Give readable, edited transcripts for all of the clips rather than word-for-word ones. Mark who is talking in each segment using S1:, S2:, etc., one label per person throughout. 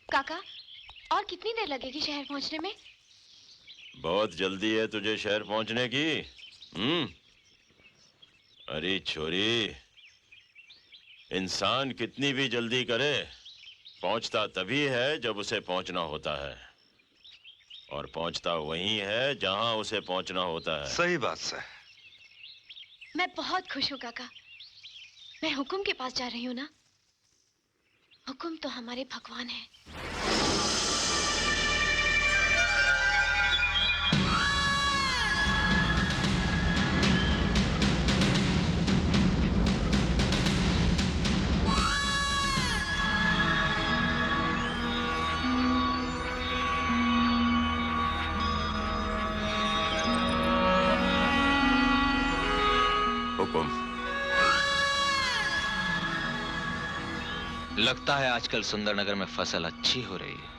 S1: काका, और कितनी देर लगेगी शहर पहुंचने में?
S2: बहुत जल्दी है तुझे शहर पहुंचने की। अरे छोरी, इंसान कितनी भी जल्दी करे, पहुंचता तभी है जब उसे पहुंचना होता है, और पहुंचता वहीं है जहां उसे पहुंचना होता है।
S3: सही बात से।
S1: मैं बहुत खुश हूँ काका। मैं हुकुम के पास जा रही हूँ ना। हुकुम तो हमारे भगवान है।
S2: हुकुम।
S4: लगता है आजकल सुंदरनगर में फसल अच्छी हो रही है।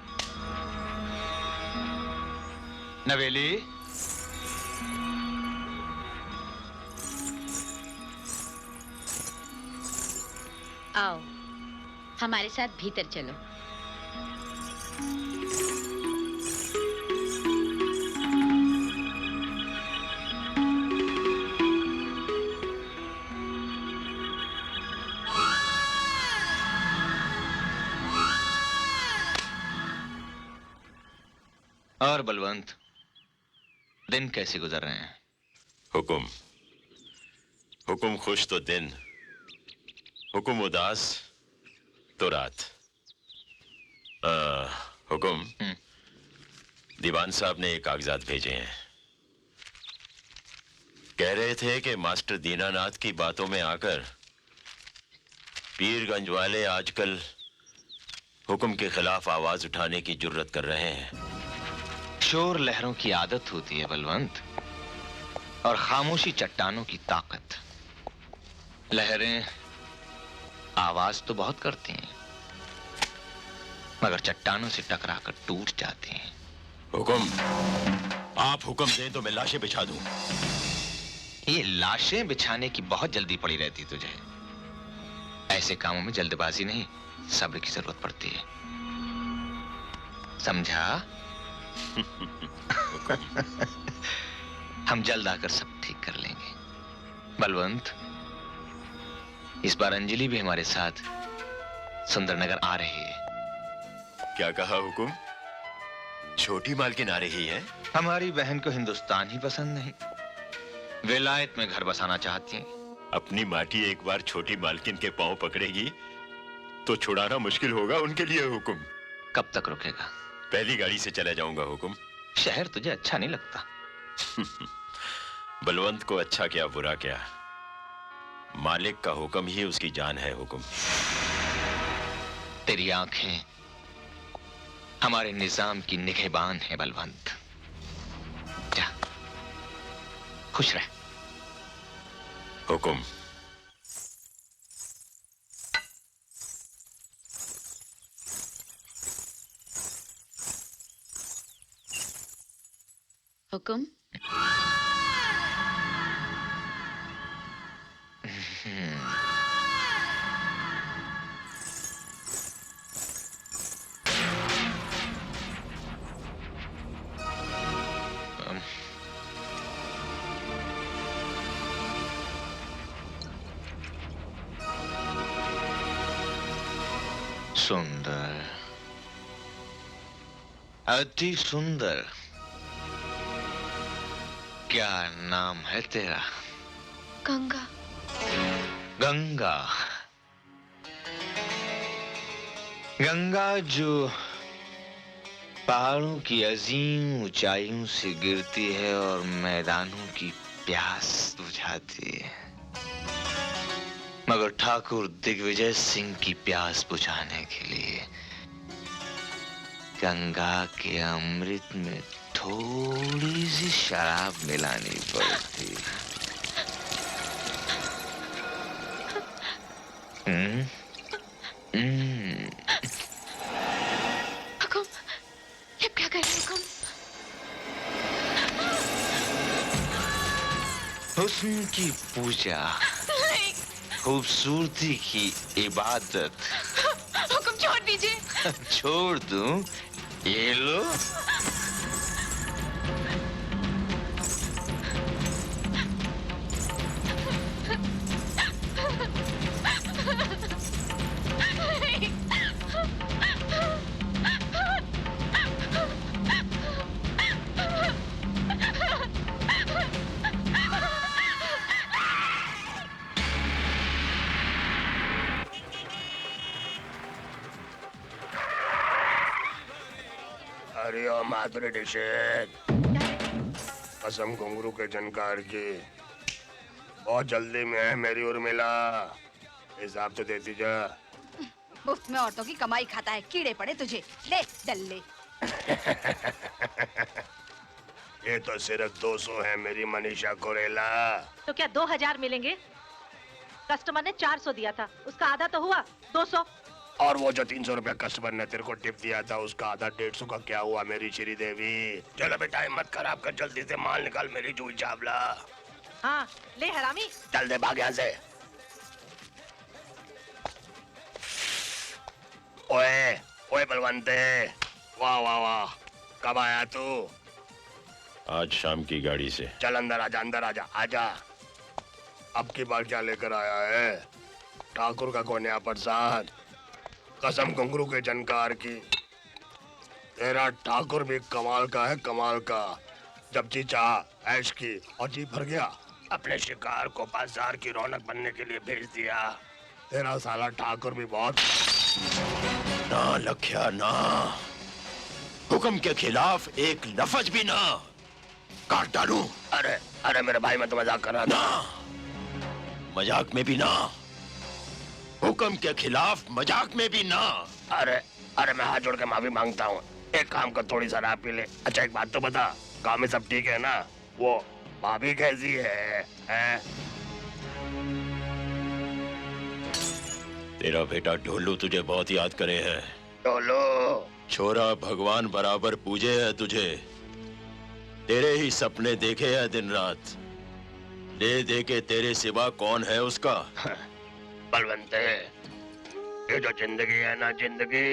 S4: नवेली,
S5: आओ, हमारे साथ भीतर चलो।
S4: और बलवंत, दिन कैसे गुजर रहे हैं?
S2: हुकुम, हुकुम खुश तो दिन, हुकुम उदास तो रात। हुकुम, दीवान साहब ने ये कागजात भेजे हैं। कह रहे थे कि मास्टर दीनानाथ की बातों में आकर पीरगंज वाले आजकल हुकुम के खिलाफ आवाज उठाने की जुर्रत कर रहे हैं।
S4: शोर लहरों की आदत होती है बलवंत, और खामोशी चट्टानों की ताकत। लहरें आवाज तो बहुत करती हैं, मगर चट्टानों से टकराकर टूट जाती हैं।
S2: हुकुम, आप हुक्म दें तो मैं लाशें बिछा दूं।
S4: ये लाशें बिछाने की बहुत जल्दी पड़ी रहती तुझे। ऐसे कामों में जल्दबाजी नहीं, सब्र की जरूरत पड़ती है, समझा? हम जल्द आकर सब ठीक कर लेंगे। बलवंत, इस बार अंजलि भी हमारे साथ सुंदरनगर आ रही है।
S2: क्या कहा हुकुम? छोटी मालकिन आ रही है?
S4: हमारी बहन को हिंदुस्तान ही पसंद नहीं, विलायत में घर बसाना चाहती हैं।
S2: अपनी माटी एक बार छोटी मालकिन के पांव पकड़ेगी तो छुड़ाना मुश्किल होगा उनके लिए। हुकुम,
S4: कब तक रुकेगा?
S2: पहली गाड़ी से चला जाऊंगा। हुकुम।
S4: शहर तुझे अच्छा नहीं लगता?
S2: बलवंत को अच्छा क्या बुरा क्या, मालिक का हुक्म ही उसकी जान है। हुकुम।
S4: तेरी आंखें हमारे निजाम की निगहबान है बलवंत। जा, खुश रह।
S2: हुकुम।
S5: हुकुम।
S4: सुंदर, अति सुंदर। क्या नाम है तेरा?
S1: गंगा।
S4: गंगा। गंगा जो पहाड़ों की अजीम ऊंचाइयों से गिरती है और मैदानों की प्यास बुझाती है, मगर ठाकुर दिग्विजय सिंह की प्यास बुझाने के लिए गंगा के अमृत में थोड़ी सी शराब मिलानी पड़ती।
S1: हुकुम, ये क्या कर रहे हुकुम?
S4: हुस्न की पूजा, खूबसूरती की इबादत,
S1: हुक्म छोड़ दीजिए।
S4: छोड़ दूं? ये लो।
S3: अरे ओ माधुरी दीक्षित, कसम घुंघरू के जनकार की, बहुत जल्दी में है मेरी उर्मिला, हिसाब तो देती जा।
S6: मुफ्त में औरतों की कमाई खाता है, कीड़े पड़े तुझे, ले डल्ले।
S3: ये तो सिर्फ 200 है मेरी मनीषा कोरेला।
S7: तो क्या 2000 मिलेंगे? कस्टमर ने 400 दिया था, उसका आधा तो हुआ 200।
S3: और वो जो 300 रुपया कस्टमर ने तेरे को टिप दिया था, उसका आधा 150 का क्या हुआ मेरी श्री देवी? चलो बेटा, हिम्मत खराब कर, जल्दी से माल निकाल मेरी जूही चावला।
S7: हाँ ले हरामी।
S3: चल दे, भाग यहाँ से। ओए ओए बलवंते, वाह वाह वाह, कब आया तू?
S2: आज शाम की गाड़ी से।
S3: चल अंदर आजा, अंदर आजा, आजा। अब की बार क्या लेकर आया है? ठाकुर का कोन्या प्रसाद, कसम घुंघरू के जनकार की, तेरा ठाकुर भी कमाल का है, कमाल का। जब जी चाह ऐश की और जी भर गया, अपने शिकार को बाजार की रौनक बनने के लिए भेज दिया। तेरा साला ठाकुर भी बहुत।
S2: ना लख्या ना, हुक्म के खिलाफ एक लफ्ज भी ना, काट डालूं।
S3: अरे अरे मेरे भाई, मैं तो मजाक कर रहा था।
S2: ना, मजाक में भी ना, हुक्म के खिलाफ मजाक में भी ना।
S3: अरे अरे मैं हाथ जोड़ के माफी मांगता हूँ, एक काम कर, थोड़ी शराब पी ले। अच्छा एक बात तो बता, गाँव में सब ठीक है ना? वो भाभी कैसी है, हैं?
S2: तेरा बेटा ढोलू तुझे बहुत याद करे है।
S3: ढोलू?
S2: छोरा भगवान बराबर पूजे है तुझे, तेरे ही सपने देखे है दिन रात, दे दे के तेरे सिवा कौन है उसका?
S3: बलवंते, ये जो जिंदगी है ना, जिंदगी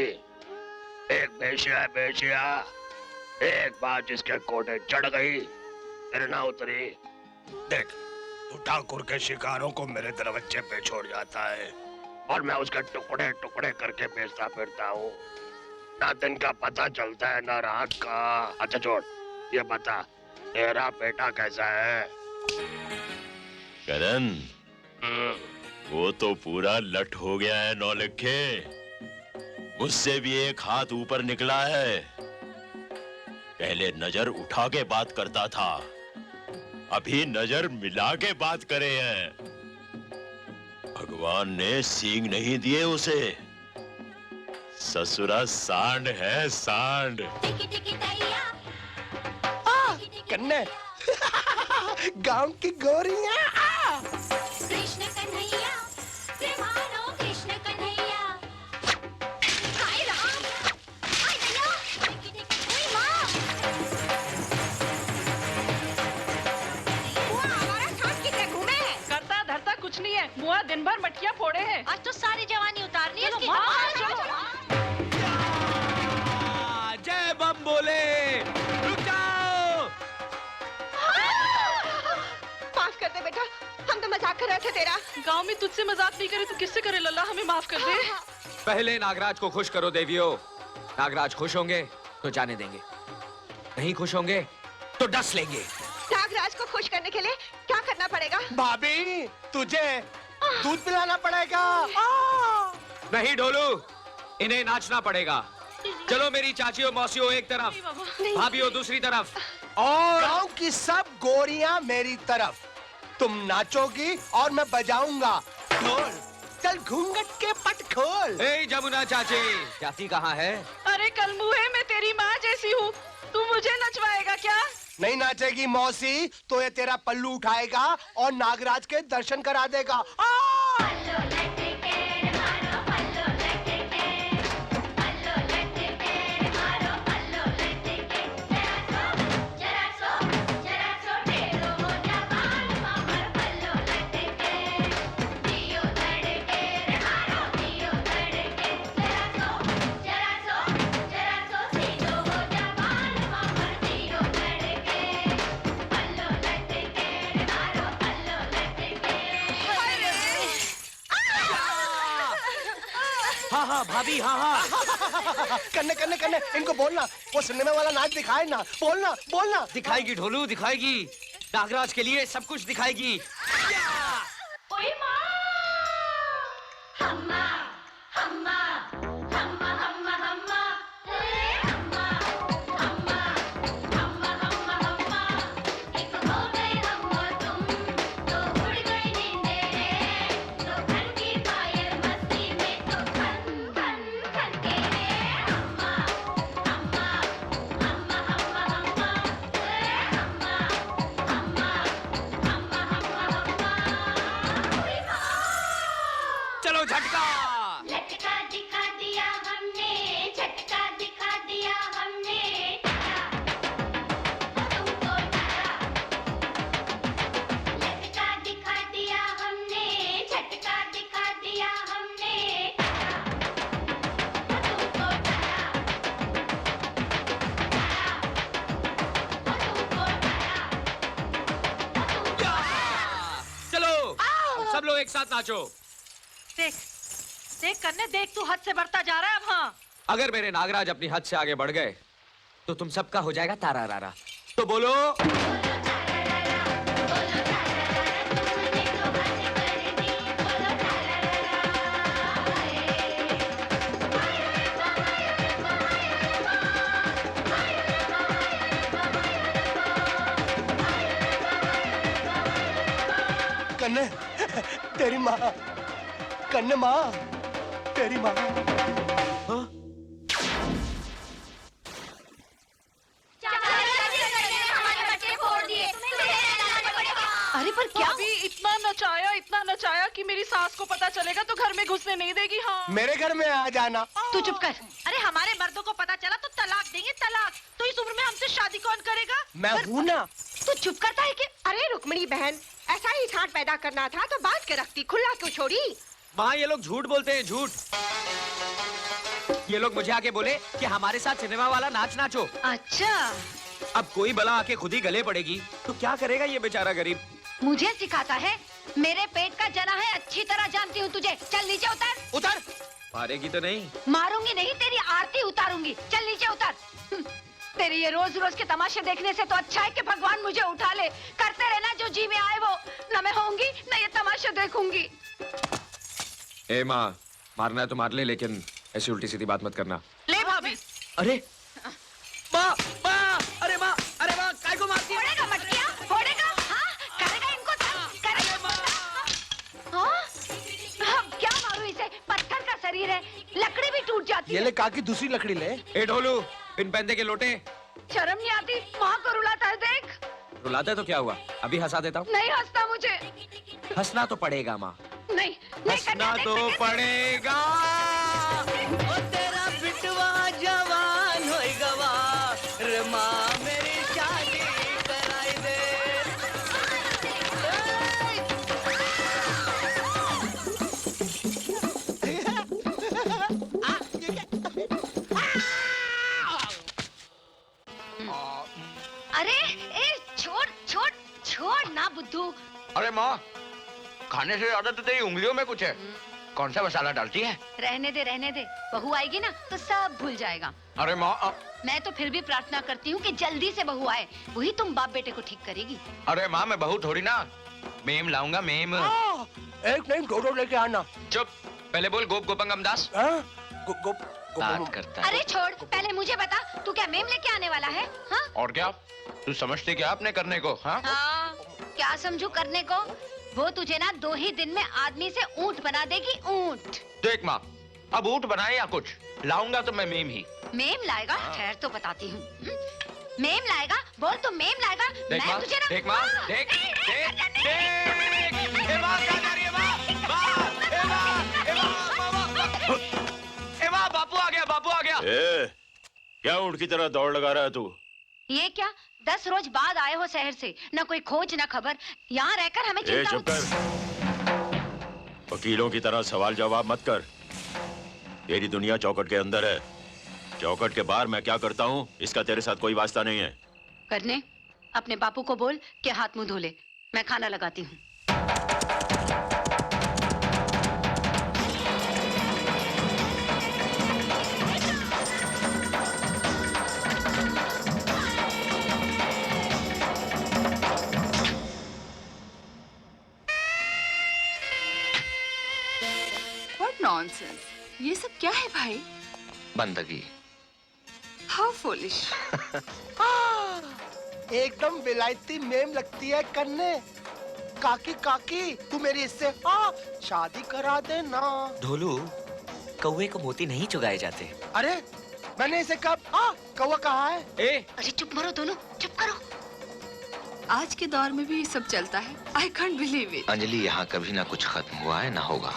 S3: एक बेशिया है, बेशिया। एक बार जिसके कोटे चढ़ गई, फिर ना उतरी। देख, तू ठाकुर के शिकारों को मेरे दरवाजे पे छोड़ जाता है और मैं उसके टुकड़े टुकड़े करके बेचता फिरता हूँ। ना दिन का पता चलता है ना रात का। अच्छा छोड़, ये बता, तेरा बेटा कैसा है?
S2: करण, वो तो पूरा लट हो गया है नौलखे, मुझसे भी एक हाथ ऊपर निकला है। पहले नजर उठा के बात करता था, अभी नजर मिला के बात करे हैं। भगवान ने सींग नहीं दिए उसे, ससुरा सांड है, सांड।
S3: कन्ने गांव की गोरियां।
S8: कृष्ण कन्हैया, प्रेमानो कृष्ण कन्हैया। हाय राम, हाय भैया, ओए माँ।
S6: वो हमारा साथ कितने घूमे हैं?
S7: करता धरता कुछ नहीं है, मुआ दिन भर मटकियां फोड़े हैं।
S5: आज तो सारी जवानी उतारनी है इसकी।
S9: जय बम बोले, रुक जाओ।
S6: माफ कर दे बेटा, हम तो मजाक कर रहे थे तेरा।
S7: गांव में तुझसे मजाक नहीं करे तो किससे करे लल्ला, हमें माफ कर दे।
S9: पहले नागराज को खुश करो देवियों। नागराज खुश होंगे तो जाने देंगे, नहीं खुश होंगे तो डस लेंगे।
S6: नागराज को खुश करने के लिए क्या करना पड़ेगा?
S3: भाभी, तुझे दूध पिलाना पड़ेगा।
S9: नहीं ढोलू, इन्हें नाचना पड़ेगा। चलो मेरी चाचियों मौसियों एक तरफ, भाभियों दूसरी तरफ,
S3: और गांव की सब गोरियां मेरी तरफ। तुम नाचोगी और मैं बजाऊंगा ढोल। चल घूंघट के पट खोल।
S9: ए जमुना चाची, जाती कहाँ है?
S7: अरे कल मुहे मैं तेरी माँ जैसी हूँ, तू मुझे नचवाएगा क्या?
S3: नहीं नाचेगी मौसी तो ये तेरा पल्लू उठाएगा और नागराज के दर्शन करा देगा।
S9: हाँ हाँ भाभी हाँ हाँ।
S10: कन्ने कन्ने कन्ने इनको बोलना वो सिनेमा वाला नाच दिखाए ना, बोलना बोलना।
S9: दिखाएगी ढोलू दिखाएगी, नागराज के लिए सब कुछ दिखाएगी।
S8: ओए माँ हम्मा हम्मा हम्मा हम्मा हम्मा हम्मा हम्मा हम्मा हम्मा हम्मा एक हो गए हम और तुम तो उड़ गई नींदें तो खन की फायर मस्ती में तो खन खन खन के हम्मा हम्मा हम्मा हम्मा हम्मा हम्मा हम्मा हम्मा हम्मा ओए माँ
S9: चलो झटका।
S8: लटका दिखा दिया हमने, झटका दिखा दिया हमने, तुमको डरा। लटका दिखा दिया हमने, झटका दिखा दिया हमने, तुमको डरा। तुमको डरा।
S9: चलो अब सब लोग एक साथ नाचो।
S7: देख देख कन्ने देख, तू हद से बढ़ता जा रहा है अब। हाँ
S9: अगर मेरे नागराज अपनी हद से आगे बढ़ गए तो तुम सबका हो जाएगा तारा रारा। तो बोलो
S10: कन्ने तेरी माँ, कन्ने माँ तेरी माँ।
S8: हमारे बच्चे फोड़ दिए,
S1: अरे पर क्या?
S7: अभी इतना नचाया कि मेरी सास को पता चलेगा तो घर में घुसने नहीं देगी। हाँ
S10: मेरे घर में आ जाना।
S1: तू चुप कर।
S7: अरे हमारे मर्दों को पता चला तो तलाक देंगे, तलाक। तो इस उम्र में हमसे शादी कौन करेगा?
S10: मैं हूँ ना।
S1: तू चुप करता है कि?
S11: अरे रुक्मणी बहन, ऐसा ही सांड पैदा करना था तो बात के रखती, खुला क्यों छोड़ी?
S9: माँ ये लोग झूठ बोलते हैं, झूठ। ये लोग मुझे आके बोले कि हमारे साथ सिनेमा वाला नाच नाचो।
S1: अच्छा
S9: अब कोई बला आके खुद ही गले पड़ेगी तो क्या करेगा ये बेचारा गरीब।
S6: मुझे सिखाता है? मेरे पेट का जना है, अच्छी तरह जानती हूँ तुझे। चल नीचे उतर।
S9: उतर। मारेगी तो नहीं?
S6: मारूंगी नहीं, तेरी आरती उतारूंगी। चल नीचे उतर। तेरी ये रोज रोज के तमाशे देखने से तो अच्छा है कि भगवान मुझे उठा ले। करते रहना जो जी में आए वो। न मैं होंगी न ये तमाशे देखूंगी।
S9: ए माँ, मारना है तो मार ले, लेकिन ऐसी उल्टी सीधी बात मत करना।
S7: ले भाभी।
S9: अरे माँ, माँ, अरे माँ, अरे माँ, काय को मारती है?
S6: फोड़ेगा मटकिया, फोड़ेगा? हाँ, करेगा इनको तंग, करेगा। हाँ? अब क्या मारूं इसे? पत्थर का शरीर है, लकड़ी भी टूट जाती
S10: ये
S6: है।
S10: ले काकी दूसरी लकड़ी ले।
S9: ए ढोलू, इन पैंदे के लोटे।
S6: शर्म नहीं आती? माँ को रुलाता है, देख।
S9: रुलाता है तो क्या हुआ? अभी हंसा देता हूँ।
S6: नहीं हंसता मुझे।
S9: हंसना तो पड़ेगा माँ।
S6: नहीं, नहीं
S9: हंसना
S6: करना,
S9: तो
S6: देख,
S9: पड़ेगा।
S10: ओ तेरा बिटवा जवान होई गवा, रे माँ मेरी शादी कराई दे।
S6: अरे ए छोड़ छोड़ छोड़ ना बुद्धू।
S3: अरे माँ, खाने से ज्यादा तो तेरी उंगलियों में कुछ है। कौन सा मसाला डालती है?
S6: रहने दे, बहू आएगी ना तो सब भूल जाएगा।
S3: अरे माँ,
S6: मैं तो फिर भी प्रार्थना करती हूँ कि जल्दी से बहू आए, वही तुम बाप बेटे को ठीक करेगी।
S3: अरे माँ, मैं बहू थोड़ी ना, मेम लाऊंगा, मेम।
S10: एक नहीं दो लेके आना।
S3: चुप, पहले बोल गोप गोपंगम दास।
S10: हाँ?
S3: बात करता है।
S6: अरे छोड़, पहले मुझे बता, तू क्या मेम लेके आने वाला है? हाँ?
S3: और क्या? तू समझती क्या अपने करने को? हाँ?
S6: हाँ, क्या समझू करने को? वो तुझे ना 2 ही दिन में आदमी से ऊंट बना देगी, ऊंट।
S3: देख माँ, अब ऊँट बनाए या कुछ, लाऊंगा तो मैं मेम ही।
S6: मेम लाएगा? ठहर तो बताती हूँ। मेम लाएगा? बोल तू मेम लाएगा?
S3: देख
S6: मैं
S3: माँ,
S6: तुझे ना।
S3: देख माँ, देख, देख, देख। ए माँ, कहाँ जा रही है माँ? माँ, ए माँ, ए माँ, माँ, ए माँ, बापू आ गया, बापू आ गया।
S2: ए, क्या ऊँट की तरह दौड़ लगा रहा है तू?
S6: ये क्या? 10 रोज बाद आए हो शहर से, न कोई खोज न खबर। यहाँ रहकर हमें चिंता
S2: चुप कर। वकीलों की तरह सवाल जवाब मत कर। तेरी दुनिया चौखट के अंदर है, चौखट के बाहर मैं क्या करता हूँ इसका तेरे साथ कोई वास्ता नहीं है।
S6: करने अपने बापू को बोल कि हाथ मुंह धो ले, मैं खाना लगाती हूँ। व्हाट नॉनसेंस, ये सब क्या है भाई?
S4: बंदगी।
S6: How foolish.
S10: एकदम विलायती मेम लगती है कन्ने। काकी काकी तू मेरी इससे शादी करा दे ना।
S12: ढोलू, कौवे को मोती नहीं चुगाए जाते।
S10: अरे मैंने इसे कब कौवा कहा है?
S1: अरे चुप मरो दोनों, चुप करो।
S6: आज के दौर में भी ये सब चलता है। I can't believe it.
S4: Anjali, यहाँ कभी ना कुछ खत्म हुआ है ना होगा।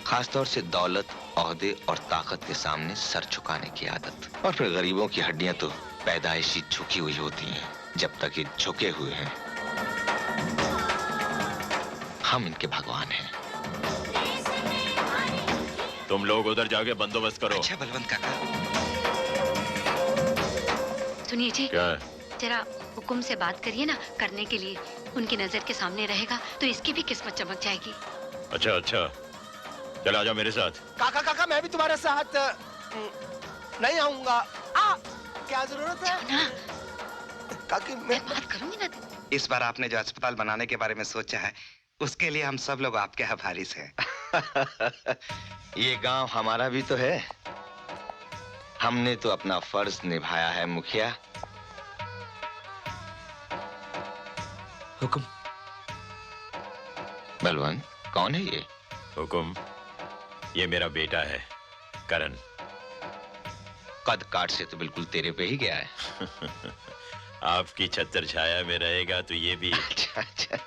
S4: खासतौर से दौलत, ओहदे और ताकत के सामने सर झुकाने की आदत। और फिर गरीबों की हड्डियां तो पैदाइशी झुकी हुई होती हैं। जब तक ये झुके हुए हैं, हम इनके भगवान हैं।
S2: तुम लोग उधर जाके बंदोबस्त करो।
S12: अच्छा बलवंत काका।
S1: सुनिए जी,
S2: क्या?
S1: जरा हुकुम से बात करिए ना, करने के लिए उनकी नजर के सामने रहेगा तो इसकी भी किस्मत चमक जाएगी।
S2: अच्छा अच्छा, चल आजा मेरे साथ।
S10: काका काका मैं भी तुम्हारे साथ नहीं आऊंगा। क्या जरूरत है?
S1: ना
S10: काकी
S1: मैं बात करूंगी ना।
S12: इस बार आपने जो अस्पताल बनाने के बारे में सोचा है, उसके लिए हम सब लोग आपके आभारी हैं।
S4: ये गांव हमारा भी तो है। हमने तो अपना फर्ज निभाया है मुखिया।
S12: हुकुम।
S4: बलवंत, कौन है ये?
S2: हुकुम, ये मेरा बेटा है करण।
S4: कद काट से तो बिल्कुल तेरे पे ही गया है।
S2: आपकी छत्र छाया में रहेगा तो ये भी।
S4: अच्छा अच्छा,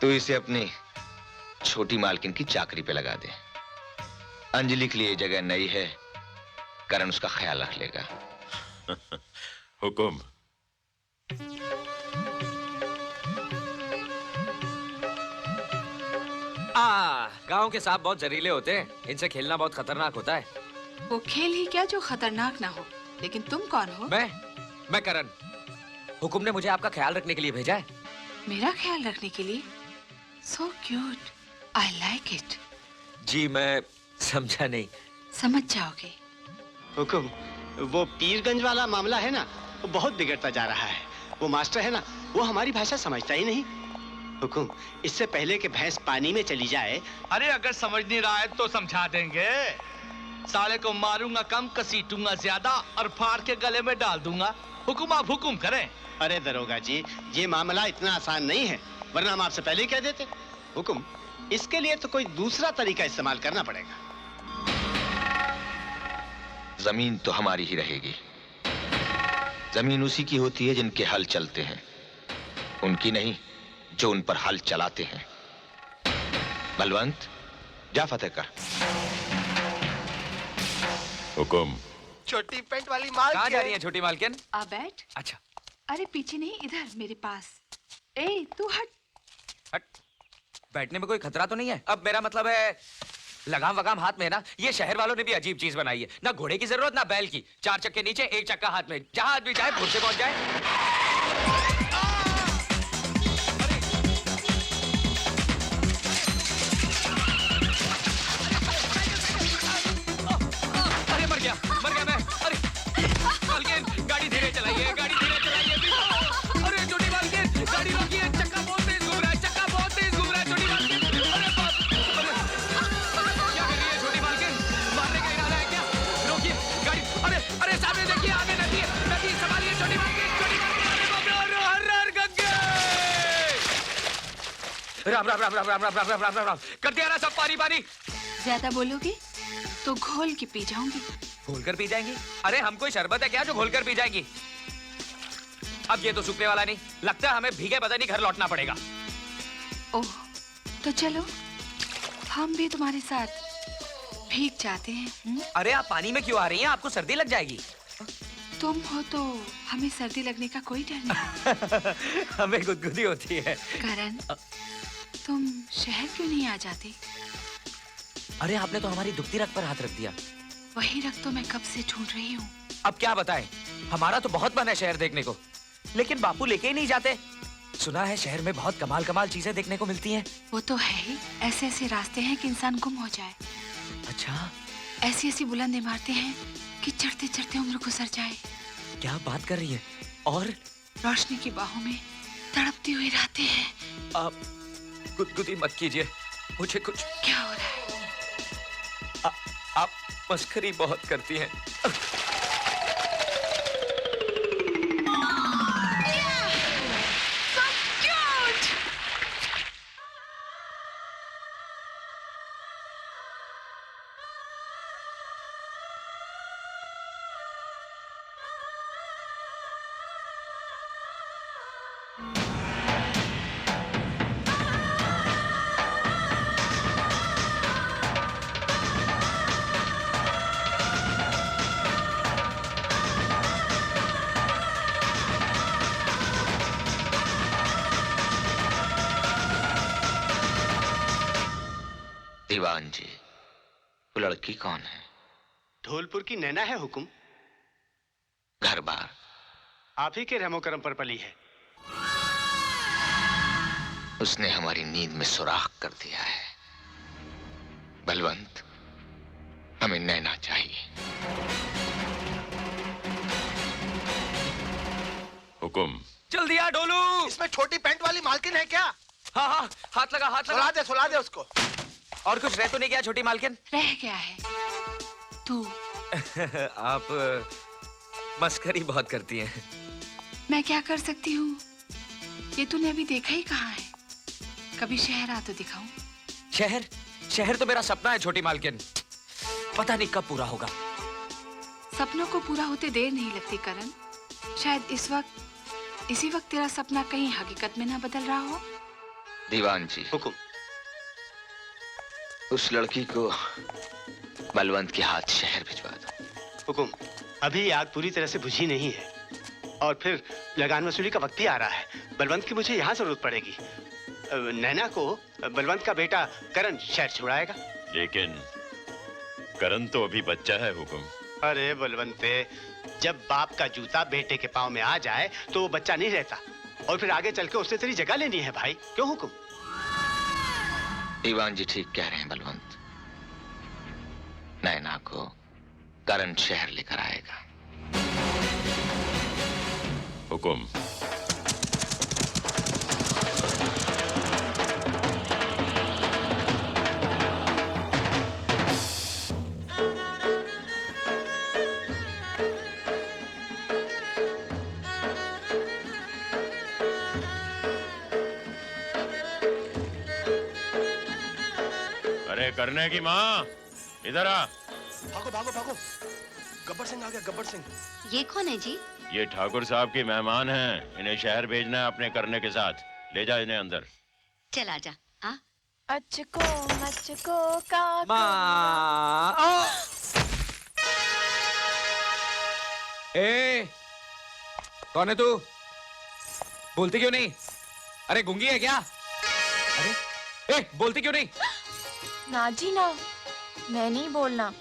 S4: तू इसे अपनी छोटी मालकिन की चाकरी पे लगा दे। अंजलि के लिए जगह नई है, करण उसका ख्याल रख लेगा।
S2: हुकुम।
S9: गांव के सांप बहुत जहरीले होते हैं, इनसे खेलना बहुत खतरनाक होता है।
S6: वो खेल ही क्या जो खतरनाक ना हो। लेकिन तुम कौन हो?
S9: मैं करण। हुकुम ने मुझे आपका ख्याल रखने के लिए भेजा है।
S6: मेरा ख्याल रखने के लिए? So cute, I like it.
S9: जी मैं समझा नहीं।
S6: समझ जाओगे।
S10: हुकुम, वो पीरगंज वाला मामला है ना, वो बहुत बिगड़ता जा रहा है। वो मास्टर है ना, वो हमारी भाषा समझता ही नहीं। हुकुम, इससे पहले कि भैंस पानी में चली जाए।
S13: अरे अगर समझ नहीं रहा है तो समझा देंगे। साले को मारूंगा कम, कसीटूंगा ज्यादा और फाड़ के गले में डाल दूंगा। हुकुम आप हुकुम करें।
S10: अरे दरोगा जी, ये मामला इतना आसान नहीं है, वरना हम आपसे पहले ही कह देते। हुकुम, इसके लिए तो कोई दूसरा तरीका इस्तेमाल करना पड़ेगा।
S4: जमीन तो हमारी ही रहेगी। जमीन उसी की होती है जिनके हल चलते हैं, उनकी नहीं जो उन पर हल चलाते हैं। बलवंत, जा फतेह कर।
S2: हुकुम।
S10: छोटी पेंट वाली माल
S9: कहाँ जा रही है छोटी मालकिन?
S6: आ बैठ।
S9: अच्छा।
S6: अरे पीछे नहीं, इधर मेरे पास। ए तू हट।
S9: हट। बैठने में कोई खतरा तो नहीं है? अब मेरा मतलब है लगाम वगाम हाथ में है ना। ये शहर वालों ने भी अजीब चीज बनाई है, ना घोड़े की जरूरत ना बैल की। 4 चक्के नीचे, 1 चक्का हाथ में, जहां आदमी चाहे फुर्से पहुंच जाए। मर गया मैं। अरे मालकिन, गाड़ी धीरे चलाइए, गाड़ी धीरे चलाइए। अरे छोटी मालकिन, गाड़ी रोकिए, चक्का बहुत तेज घूम रहा है, चक्का बहुत तेज घूम रहा है छोटी मालकिन। अरे बाप, क्या कर रही है छोटी मालकिन? मारने का इरादा है क्या? रोकिए गाड़ी। अरे सामने देखिए, आगे नदी है, नदी संभालिए छोटी मालकिन, छोटी मालकिन। हर हर गंगे। राम राम राम राम राम राम राम राम राम राम। कर दिया ना सब पानी पानी।
S6: ज्यादा बोलोगे तो घोल के पी जाऊंगी।
S9: घोलकर पी जाएंगी? अरे हम कोई शरबत है क्या जो घोलकर पी जाएंगी? अब ये तो सूखने वाला नहीं लगता, हमें भीगे बदन ही घर लौटना पड़ेगा।
S6: ओह, तो चलो हम भी तुम्हारे साथ भीग जाते हैं।
S9: अरे आप पानी में क्यों आ रही हैं? आपको सर्दी लग जाएगी।
S6: तुम हो तो हमें सर्दी लगने का कोई डर नहीं।
S9: हमें गुदगुदी होती है।
S6: करण, तुम शहर क्यों नहीं आ जाते?
S9: अरे आपने तो हमारी दुखती रग पर हाथ रख दिया।
S6: वही रग तो मैं कब से ढूंढ रही हूँ।
S9: अब क्या बताएं, हमारा तो बहुत मन है शहर देखने को, लेकिन बापू लेके ही नहीं जाते। सुना है शहर में बहुत कमाल कमाल चीजें देखने को मिलती हैं।
S6: वो तो है ही, ऐसे ऐसे रास्ते हैं कि इंसान गुम हो जाए।
S9: अच्छा।
S6: ऐसी ऐसी बुलंद इमारतें हैं कि चढ़ते चढ़ते उम्र गुजर जाए।
S9: क्या बात कर रही है? और
S6: रोशनी की बाहों में तड़पती हुई रातें हैं।
S9: आप गुदगुदी मत कीजिए, मुझे कुछ
S6: क्या हो रहा है?
S9: आप मस्करी बहुत करती हैं।
S4: दीवान जी, वो लड़की कौन है?
S10: धौलपुर की नैना है हुकुम।
S4: घर बार
S10: आप ही के रहमो करम पर पली है।
S4: उसने हमारी नींद में सुराख कर दिया है। बलवंत, हमें नैना चाहिए।
S2: हुकुम।
S9: जल्दी आ ढोलू।
S13: इसमें छोटी पैंट वाली मालकिन है क्या?
S9: हाँ हाँ, हाथ लगा, हाथ लगा।
S13: सुला दे उसको।
S9: और कुछ रह तो नहीं गया छोटी मालकिन?
S6: रह गया है तू।
S9: आप मस्करी बहुत करती हैं।
S6: मैं क्या कर सकती हूँ? ये तूने अभी देखा ही कहाँ है? कभी शहर आ तो दिखाऊं।
S9: शहर? शहर तो मेरा सपना है छोटी मालकिन। पता नहीं कब पूरा होगा।
S6: सपनों को पूरा होते देर नहीं लगती करण। शायद इसी वक्त तेरा सपना कहीं हकीकत में ना बदल रहा हो।
S4: दीवान जी,
S10: हुकुम।
S4: उस लड़की को बलवंत के हाथ शहर भिजवा दो।
S10: हुकुम, अभी आग पूरी तरह से बुझी नहीं है और फिर लगान वसूली का वक्त भी आ रहा है। बलवंत की मुझे यहाँ जरूरत पड़ेगी। नैना को बलवंत का बेटा करण शहर छुड़ाएगा।
S2: लेकिन करण तो अभी बच्चा है हुकुम।
S10: अरे बलवंते, जब बाप का जूता बेटे के पाँव में आ जाए तो वो बच्चा नहीं रहता और फिर आगे चल के उससे तेरी जगह लेनी है भाई। क्यों हुकुम?
S4: दीवान जी ठीक कह रहे हैं बलवंत। नैना को करण शहर लेकर आएगा।
S2: हुकुम। अरे करने की माँ, इधर आ।
S3: भागो भागो भागो, गब्बर सिंह आ गया। गब्बर सिंह।
S5: ये कौन है जी?
S2: ये ठाकुर साहब की मेहमान हैं। इन्हें शहर भेजना है अपने करने के साथ। ले जा इन्हें अंदर।
S5: चल आजा। हाँ?
S1: अचको मचको का
S9: माँ। ए, कौन है तू? बोलती क्यों नहीं? अरे गूंगी है क्या? अरे ए, बोलती क्यों नहीं?
S1: ना जी ना, मैं नहीं बोलना।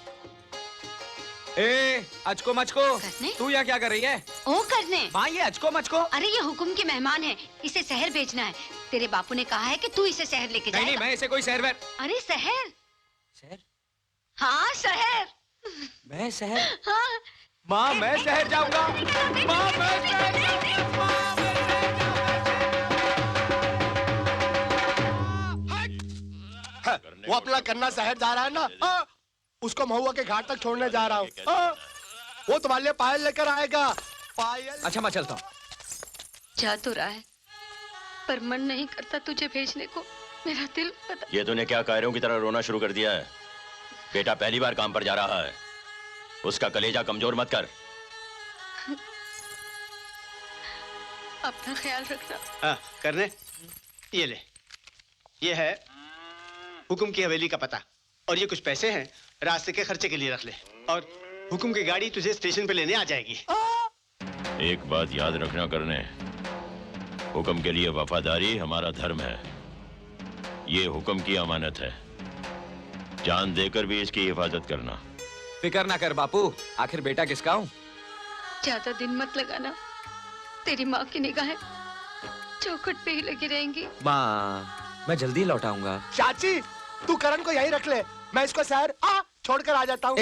S9: ए, अचको मचको,
S5: करने?
S9: तू यहाँ क्या कर रही है?
S5: ओ करने।
S9: माँ, ये अचको मचको।
S5: अरे ये हुकुम के मेहमान है, इसे शहर भेजना है। तेरे बापू ने कहा है कि तू इसे शहर लेके
S9: नहीं
S5: जाएगा।
S9: नहीं, मैं इसे कोई शहर
S5: अरे शहर?
S9: शहर?
S5: हाँ शहर।
S9: मैं शहर?
S5: हाँ।
S9: माँ, मैं शहर जाऊंगा। माँ, मैं शहर जाऊंगा। माँ, मैं
S3: वो अपना करना शहर जा रहा है ना, हाँ? उसको महुआ के घाट तक छोड़ने जा रहा हूँ। हाँ? वो तुम्हारे लिए पायल लेकर आएगा। पायल।
S9: अच्छा, मैं चलता हूँ।
S1: जा तो रहा है, पर मन नहीं करता तुझे भेजने को। मेरा दिल पता।
S2: ये तूने क्या कायरों की तरह रोना शुरू कर दिया है? बेटा पहली बार काम पर जा रहा है, उसका कलेजा कमजोर मत कर।
S1: अपना ख्याल रखना।
S10: हाँ, करने ये ले। ये है हुकुम की हवेली का पता और ये कुछ पैसे हैं, रास्ते के खर्चे के लिए रख ले। और हुकुम की गाड़ी तुझे स्टेशन पे लेने आ जाएगी।
S2: एक बात याद रखना करने, हुक्म के लिए वफादारी हमारा धर्म है। ये हुक्म की अमानत है, जान देकर भी इसकी हिफाजत करना।
S9: फिक्र ना कर बापू, आखिर बेटा किसका हूँ।
S1: ज्यादा दिन मत लगाना, तेरी माँ की निगाहें चौखट पे ही लगी रहेंगी।
S9: माँ, मैं जल्दी लौट आऊंगा।
S3: चाची, तू करण को यहीं रख ले, मैं इसको शहर छोड़कर आ जाता हूँ।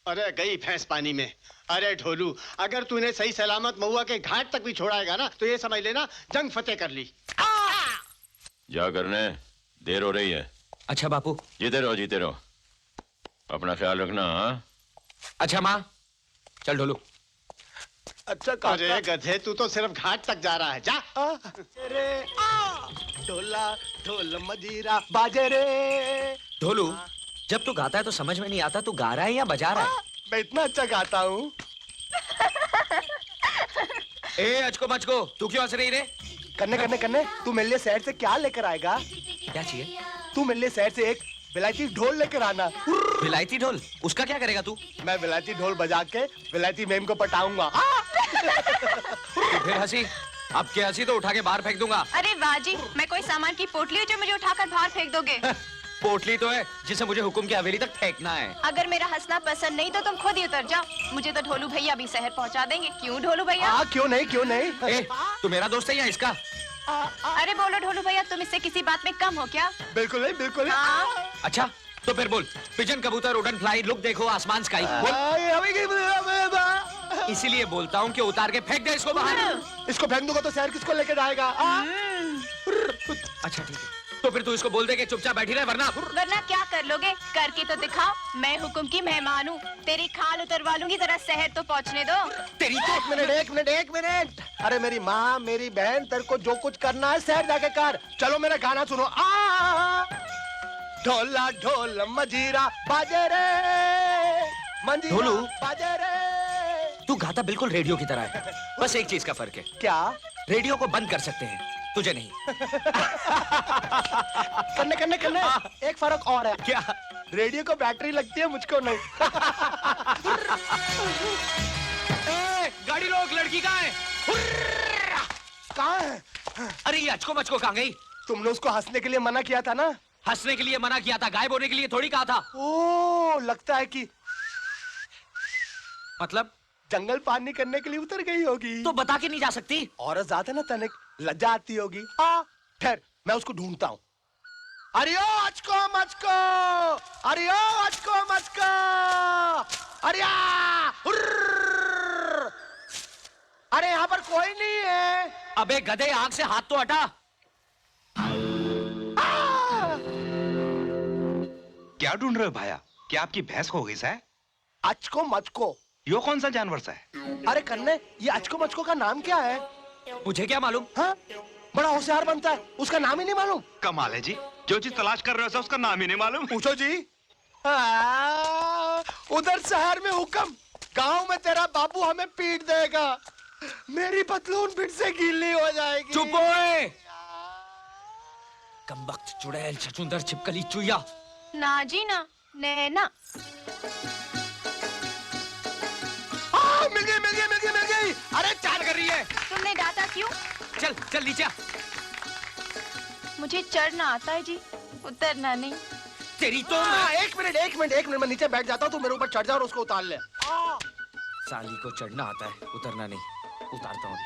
S10: अरे गई भैंस पानी में। अरे ढोलू, अगर तूने सही सलामत महुआ के घाट तक भी छोड़ाएगा ना तो ये समझ लेना जंग फतेह कर ली।
S2: जा करने, देर हो रही है।
S9: अच्छा बापू।
S2: जीते रहो, जीते रहो। अपना ख्याल रखना। हाँ?
S9: अच्छा माँ, चल ढोलू।
S10: अच्छा अरे गधे, तू तो सिर्फ घाट तक जा रहा है, जा। ढोला ढोल मजीरा बाजे रे।
S9: ढोलू, जब तू गाता है तो समझ में नहीं आता तू गा रहा है या बजा रहा है।
S10: मैं इतना अच्छा गाता हूँ।
S9: ए अचको मचको, तू क्यों हंस रही रे?
S10: कन्ने कन्ने कन्ने, तू मेरे लिए शहर से क्या लेकर आएगा?
S9: क्या चाहिए?
S10: तू मेरे लिए शहर से एक विलायती ढोल लेकर आना।
S9: विलायती ढोल? उसका क्या करेगा तू?
S10: मैं विलायती ढोल बजा के विलायती मेम को पटाऊंगा।
S9: तो फिर हंसी, अब क्या हंसी तो उठा के बाहर फेंक दूंगा।
S1: अरे वाह जी, मैं कोई सामान की पोटली हूँ जो मुझे उठाकर बाहर फेंक दोगे?
S9: पोटली तो है जिसे मुझे हुकुम की हवेली तक फेंकना है।
S1: अगर मेरा हंसना पसंद नहीं तो तुम खुद ही उतर जाओ। मुझे तो ढोलू भैया भी शहर पहुँचा देंगे। क्यों ढोलू भैया?
S10: क्यों नहीं, क्यों नहीं।
S9: ए, तू मेरा दोस्त है या इसका?
S1: अरे बोलो ढोलू भैया, तुम इससे किसी बात में कम हो क्या?
S10: बिल्कुल नहीं, बिल्कुल नहीं।
S9: अच्छा तो फिर बोल, पिजन कबूतर उड़न फ्लाई लुक देखो आसमान स्काई बोल। इसीलिए बोलता हूँ कि उतार के फेंक दे इसको बाहर।
S10: इसको फेंक दूंगा तो शहर किसको लेके जाएगा?
S9: अच्छा ठीक है, तो फिर तू इसको बोल दे कि चुपचाप बैठी रहे, वरना
S1: क्या कर लोगे? करके तो दिखाओ। मैं हुकुम की मेहमान हूँ। तेरी खाल उतरवा लूंगी, जरा शहर तो पहुँचने दो।
S9: तेरी तो
S10: एक मिनट। अरे मेरी माँ, मेरी बहन, तेरे को जो कुछ करना है शहर जाके कर। चलो मेरा गाना सुनो। ढोला ढोल मजीरा बाजे रे, मंजीरा
S9: ढोलू,
S10: बाजे रे।
S9: तू गाता बिल्कुल रेडियो की तरह है, बस एक चीज का फर्क है।
S10: क्या?
S9: रेडियो को बंद कर सकते हैं, तुझे नहीं।
S10: कन्ने एक फर्क और है।
S9: क्या?
S10: रेडियो को बैटरी लगती है, मुझको नहीं।
S9: गाड़ी रोक, लड़की कहाँ है?
S10: कहाँ है?
S9: अरे ये अचको मचको कहाँ गई?
S10: तुमने उसको हंसने के लिए मना किया था ना?
S9: हंसने के लिए मना किया था, गायब होने के लिए थोड़ी कहा था।
S10: ओ, लगता है कि
S9: मतलब
S10: जंगल पानी करने के लिए उतर गई होगी।
S9: तो बता के नहीं जा सकती?
S10: औरत जाते ना तनिक लज्जा आती होगी। ठहर, मैं उसको ढूंढता हूँ। अरे ओ अचको मचको, अरे ओ अचको मचको, अरे अरे यहाँ पर कोई नहीं है।
S9: अबे गधे, आंख से हाथ तो हटा।
S12: क्या ढूंढ रहे हो भाया? क्या आपकी भैंस खो गई है?
S10: अचको मचको
S12: यो कौन सा जानवर सा है?
S10: अरे कन्ने, ये अचको मचको का नाम क्या है?
S9: मुझे क्या मालूम?
S10: हाँ? बड़ा होशियार बनता है, उसका नाम ही नहीं मालूम।
S12: कमाल है जी, जो चीज तलाश कर रहे हो उसका नाम ही नहीं मालूम।
S10: पूछो जी। उधर शहर में हुक्म, गांव में तेरा बाबू हमें पीट देगा। मेरी पतलून फिर से गीली हो जाएगी।
S9: चुप ओए! कमबख्त, चुड़ैल, छछूंदर, छिपकली, चुईया।
S1: ना जी ना, नैना।
S10: मिल गई। अरे चाल कर रही है।
S1: तुमने डांटा क्यों?
S9: चल चल नीचे।
S1: मुझे चढ़ना आता है जी, उतरना नहीं।
S9: तेरी तो
S10: एक मिनट मैं नीचे बैठ जाता हूँ, तू मेरे ऊपर चढ़ जा और उसको उतार ले।
S9: साली को चढ़ना आता है, उतरना नहीं। उतारता हूँ।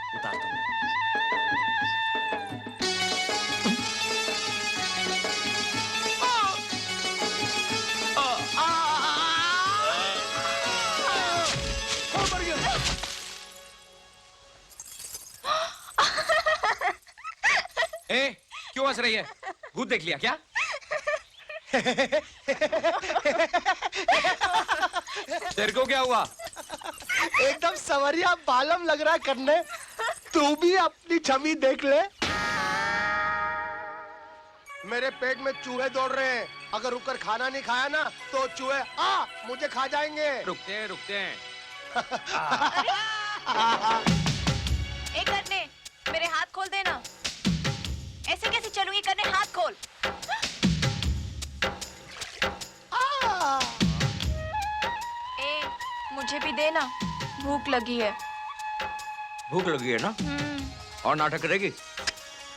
S9: ए, क्यों हंस रही है? भूत देख लिया क्या? तेरे को क्या हुआ?
S10: एकदम सवरिया बालम लग रहा है करने। तू भी अपनी छवि देख ले। मेरे पेट में चूहे दौड़ रहे हैं। अगर रुककर खाना नहीं खाया ना तो चूहे मुझे खा जाएंगे।
S9: रुकते हैं।
S1: ए करने, मेरे हाथ खोल देना। ऐसे कैसे चलूंगी करने, हाथ खोल। मुझे भी देना, भूख लगी है।
S9: भूख लगी है ना? और नाटक करेगी?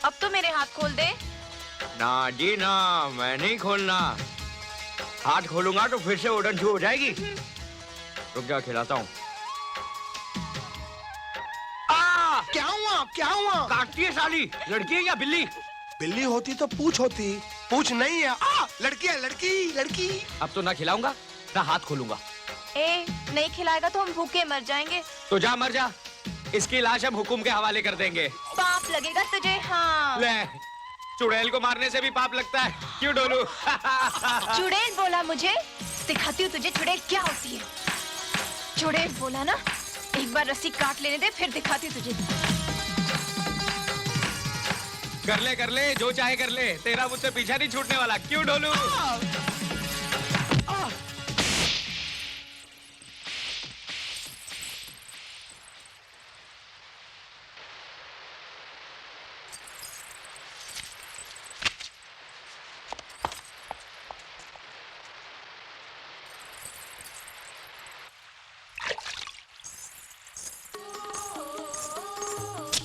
S1: अब तो मेरे हाथ खोल दे।
S9: ना जी ना, मैं नहीं खोलना। हाथ खोलूंगा तो फिर से उड़न छू हो जाएगी। रुक जा, खिलाता हूँ।
S10: क्या हुआ?
S9: काटती है साली। लड़की है या बिल्ली?
S10: बिल्ली होती तो पूछ होती, पूछ नहीं है। लड़की है, लड़की।
S9: अब तो ना खिलाऊंगा ना हाथ खोलूंगा।
S1: ए, नहीं खिलाएगा तो हम भूखे मर जाएंगे।
S9: तो जा मर जा, इसकी लाश हम हुकुम के हवाले कर देंगे।
S1: पाप लगेगा तुझे। हाँ
S9: ले, चुड़ैल को मारने से भी पाप लगता है, क्यों ढोलू?
S1: चुड़ैल बोला मुझे? दिखाती हूँ तुझे चुड़ैल क्या होती है। चुड़ैल बोला ना, एक बार रस्सी काट लेने दे, फिर दिखाती हूँ तुझे।
S9: कर ले, जो चाहे कर ले, तेरा मुझसे पीछा नहीं छूटने वाला, क्यों ढोलू?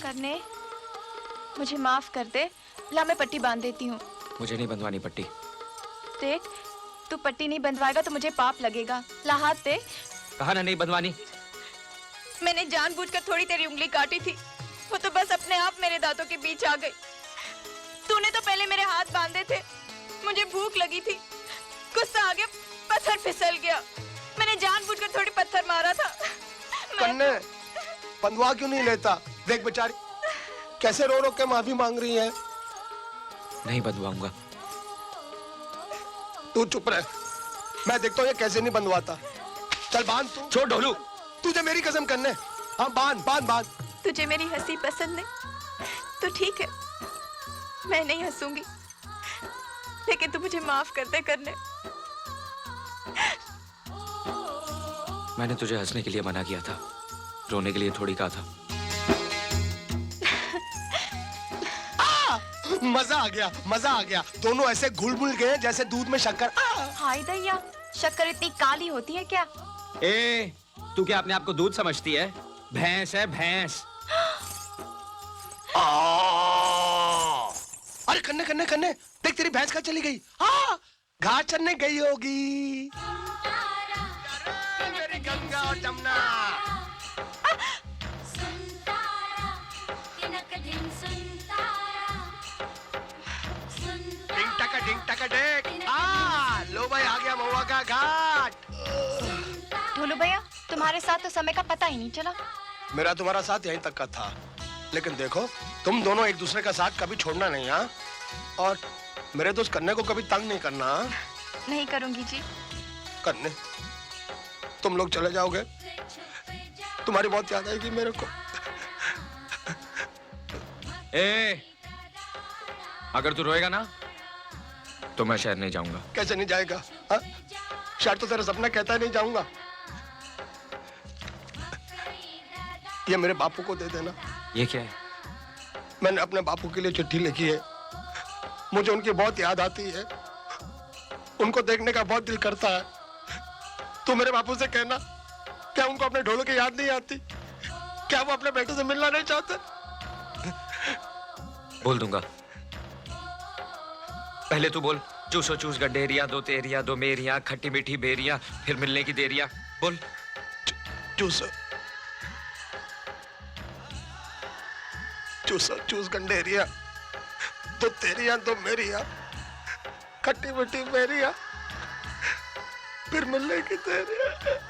S1: करने, मुझे माफ कर दे। ला मैं पट्टी बांध देती हूँ।
S9: मुझे नहीं बंधवानी पट्टी।
S1: देख, तू पट्टी नहीं बंधवाएगा तो मुझे पाप लगेगा। ला हाथ दे।
S9: कहा ना नहीं बंधवानी।
S1: मैंने जानबूझकर थोड़ी तेरी उंगली काटी थी, वो तो बस अपने आप मेरे दांतों के बीच आ गई। तूने तो पहले मेरे हाथ बांधे थे, मुझे भूख लगी थी, गुस्सा आ गया, पत्थर फिसल गया। मैंने जानबूझकर थोड़ी पत्थर मारा था।
S14: कन्ने, बंधवा क्यों नहीं लेता? देख बेचारी कैसे रो रो के माफी मांग रही है।
S9: नहीं बंधवाऊंगा।
S14: तू चुप रह, मैं देखता हूँ ये कैसे नहीं बंधवाता। चल बांध तू।
S9: छोड़ ढोलू।
S14: तुझे मेरी कसम करने। हाँ बांध बांध बांध।
S1: तुझे मेरी हंसी पसंद नहीं तो ठीक है, मैं नहीं हंसूंगी, लेकिन तू मुझे माफ कर दे करने।
S9: मैंने तुझे हंसने के लिए मना किया था, रोने के लिए थोड़ी कहा था।
S14: मजा आ गया, मजा आ गया। दोनों ऐसे घुल-मुल गए जैसे दूध में शक्कर।
S1: हाय दैया, शक्कर इतनी काली होती है क्या?
S9: ए, तू क्या अपने आप को दूध समझती है? भैंस है भैंस।
S14: अरे कन्ने कन्ने कन्ने, देख तेरी भैंस कहाँ चली गई? हाँ, घास चरने गई होगी। मेरी गंगा और जमुना। डिंग टका डेक। लो भाई, आ गया महुआ का घाट।
S1: ढोलू भैया, तुम्हारे साथ तो समय का पता ही नहीं चला।
S14: मेरा तुम्हारा साथ यहीं तक का था, लेकिन देखो तुम दोनों एक दूसरे का साथ कभी छोड़ना नहीं। हाँ, और मेरे दोस्त कन्ने को कभी तंग नहीं करना।
S1: नहीं करूंगी जी।
S14: कन्ने, तुम लोग चले जाओगे, तुम्हारी बहुत याद आएगी मेरे को।
S9: ए, अगर तू रोएगा ना तो मैं शहर नहीं जाऊंगा।
S14: कैसे नहीं जाएगा? हाँ? शायद तो तेरा सपना कहता है नहीं जाऊंगा। ये मेरे बापू को दे देना।
S9: ये क्या है?
S14: मैंने अपने बापू के लिए चिट्ठी लिखी है। मुझे उनकी बहुत याद आती है, उनको देखने का बहुत दिल करता है। तू मेरे बापू से कहना, क्या उनको अपने ढोलों की याद नहीं आती? क्या वो अपने बेटे से मिलना नहीं चाहते?
S9: बोल दूंगा। पहले तू बोल। चूसो चूस गड्ढेरिया, दो तेरिया, दो मेरिया, खट्टी मीठी बेरिया, फिर मिलने की देरिया। बोल।
S14: चूसो चूसो चूस गंडेरिया, दो तेरिया दो मेरिया, खट्टी मीठी बेरिया, फिर मिलने की देरिया।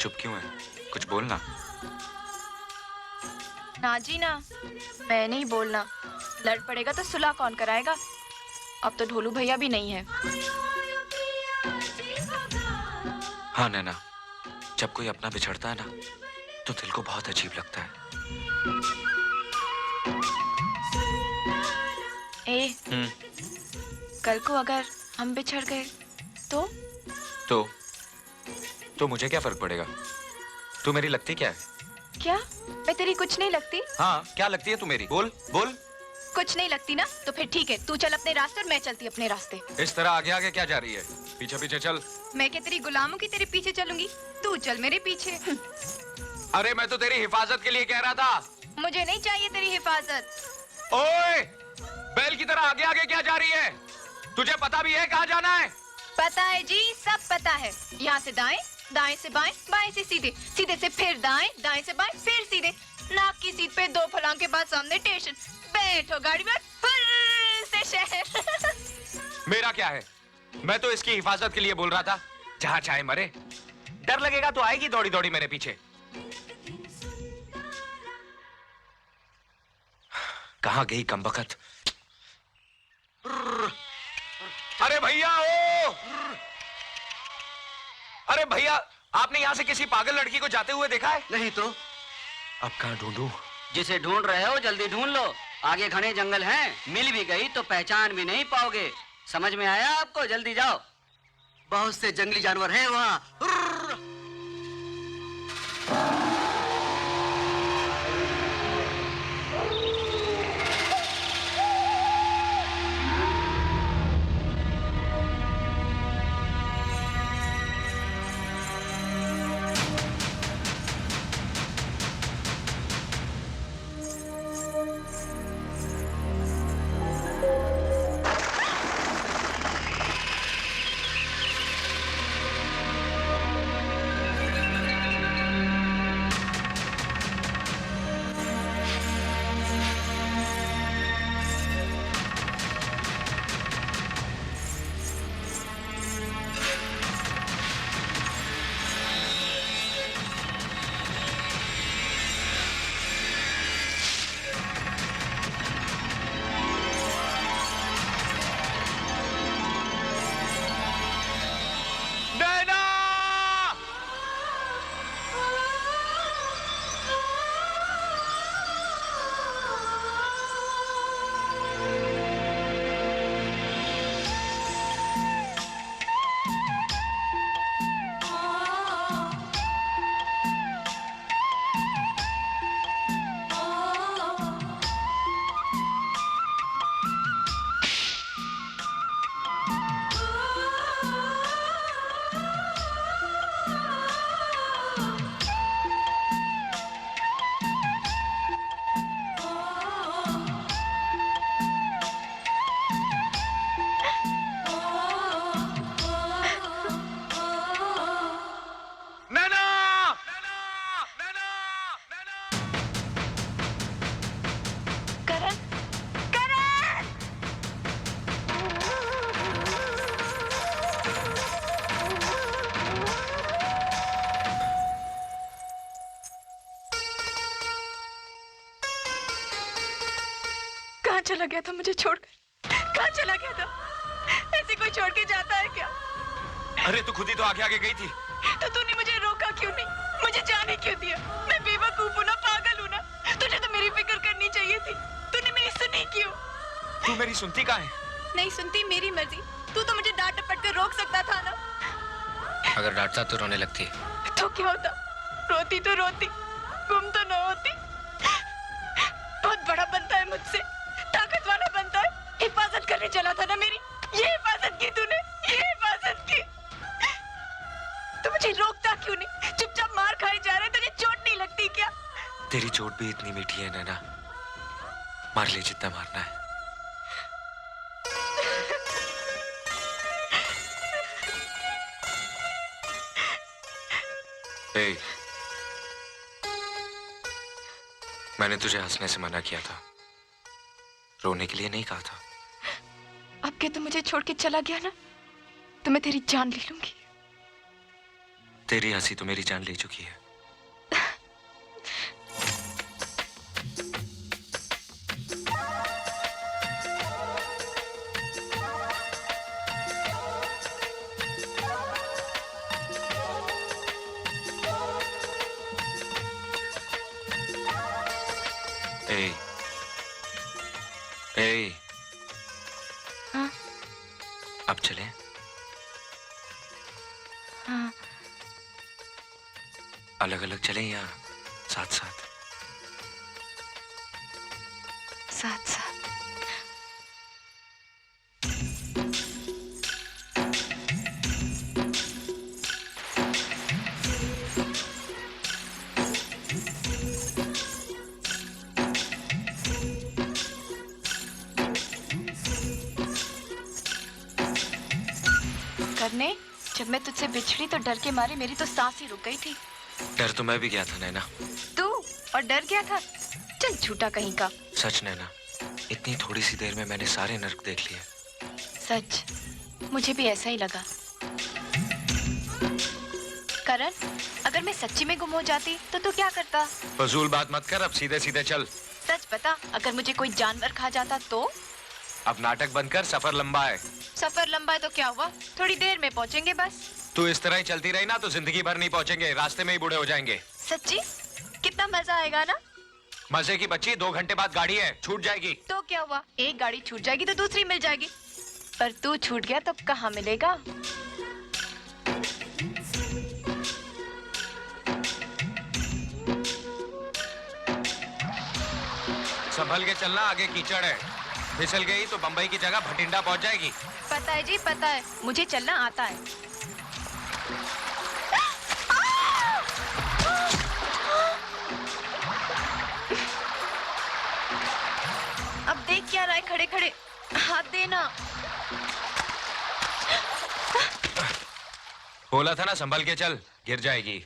S9: चुप क्यों है? कुछ बोलना।
S1: ना जी ना, मैं नहीं बोलना। लड़ पड़ेगा तो सुलह कौन कराएगा? अब तो ढोलू भैया भी नहीं है।
S9: हाँ नैना, जब कोई अपना बिछड़ता है ना तो दिल को बहुत अजीब लगता है।
S1: कल को अगर हम बिछड़ गए
S9: तो मुझे क्या फर्क पड़ेगा? तू मेरी लगती क्या है?
S1: क्या मैं तेरी कुछ नहीं लगती?
S9: हाँ, क्या लगती है तू मेरी? बोल बोल।
S1: कुछ नहीं लगती ना, तो फिर ठीक है, तू चल अपने रास्ते और मैं चलती अपने रास्ते।
S9: इस तरह आगे आगे क्या जा रही है? पीछे पीछे चल।
S1: मैं क्या तेरी गुलामों की तेरे पीछे चलूंगी? तू चल मेरे पीछे।
S9: अरे मैं तो तेरी हिफाजत के लिए कह रहा था।
S1: मुझे नहीं चाहिए तेरी हिफाजत।
S9: ओए, बैल की तरह आगे आगे क्या जा रही है? तुझे पता भी है कहाँ जाना है?
S1: पता है जी, सब पता है। यहाँ से दाएं, दाएं से बाएं, बाएं से सीधे, सीधे से फिर दाएं, दाएं से बाएं, फिर सीधे। नाक की सीट पे 2 फलांग के बाद सामने स्टेशन। बैठो गाड़ी में, फिर से शहर।
S9: मेरा क्या है? मैं तो इसकी हिफाजत के लिए बोल रहा था। जहाँ चाहे मरे। डर लगेगा तो आएगी दौड़ी दौड़ी मेरे पीछे। कहाँ गई कमबख्त? अरे भैया ओ! अरे भैया, आपने यहाँ से किसी पागल लड़की को जाते हुए देखा है?
S15: नहीं तो।
S9: अब कहाँ ढूंढूं?
S15: जिसे ढूंढ रहे हो जल्दी ढूंढ लो, आगे घने जंगल हैं, मिल भी गई तो पहचान भी नहीं पाओगे। समझ में आया आपको? जल्दी जाओ, बहुत से जंगली जानवर हैं वहाँ।
S1: चला गया था मुझे छोड़कर? कहाँ चला गया था? ऐसे कोई छोड़ के जाता है क्या?
S9: अरे तू खुद ही तो आगे आगे गई थी।
S1: तो तूने मुझे रोका क्यों नहीं? मुझे जाने क्यों दिया? मैं बेवकूफ हूँ ना, पागल हूँ ना? तुझे तो मेरी फिक्र करनी चाहिए थी। तूने मेरी सुनी क्यों?
S9: तू मेरी सुनती कहाँ है?
S1: नहीं सुनती, मेरी मर्जी। तू तो मुझे डांट डपट कर रोक सकता था ना।
S9: अगर डांटता तो रोने लगती।
S1: तो क्या होता? रोती तो रोती, गुम तो न होती। बहुत बड़ा बनता है मुझसे, ताकत वाला बनता है। हिफाजत करने चला था ना मेरी, ये हिफाजत की तूने, ये हिफाजत की। तू मुझे रोकता क्यों नहीं? चुपचाप मार खाए जा रहे, तुझे चोट नहीं लगती क्या?
S9: तेरी चोट भी इतनी मीठी है नैना, मार ले जितना मारना है। ए, मैंने तुझे हंसने से मना किया था, रोने के लिए नहीं कहा था।
S1: अब के तू मुझे छोड़ के चला गया ना, तो मैं तेरी जान ले लूंगी।
S9: तेरी हंसी तो मेरी जान ले चुकी है। ए, ए,
S1: हाँ?
S9: अब चलें?
S1: हाँ।
S9: अलग अलग चलें या साथ साथ?
S1: साथ साथ। जब मैं तुझसे बिछड़ी तो डर के मारे मेरी तो सांस ही रुक गई थी।
S16: डर तो मैं भी गया था नैना।
S1: तू और डर गया था? चल झूठा कहीं का।
S16: सच नैना, इतनी थोड़ी सी देर में मैंने सारे नर्क देख लिए।
S1: सच, मुझे भी ऐसा ही लगा। करण, अगर मैं सच्ची में गुम हो जाती तो तू क्या करता?
S16: फजूल बात मत कर, अब सीधे सीधे चल।
S1: सच बता, अगर मुझे कोई जानवर खा जाता तो?
S16: अब नाटक बंद कर, सफर लंबा है।
S1: सफर लंबा है तो क्या हुआ, थोड़ी देर में पहुंचेंगे बस।
S16: तू इस तरह ही चलती रही ना तो जिंदगी भर नहीं पहुंचेंगे, रास्ते में ही बूढ़े हो जाएंगे।
S1: सच्ची? कितना मजा आएगा ना।
S16: मजे की बच्ची, 2 घंटे बाद गाड़ी है, छूट जाएगी।
S1: तो क्या हुआ, एक गाड़ी छूट जाएगी तो दूसरी मिल जाएगी। पर तू छूट गया तो कहाँ मिलेगा?
S16: संभल के चलना, आगे कीचड़ है, फिसल गई तो बंबई की जगह भटिंडा पहुंच जाएगी।
S1: पता है जी, पता है, मुझे चलना आता है। अब देख क्या रहा है खड़े खड़े, हाथ देना।
S16: बोला था ना संभल के चल, गिर जाएगी।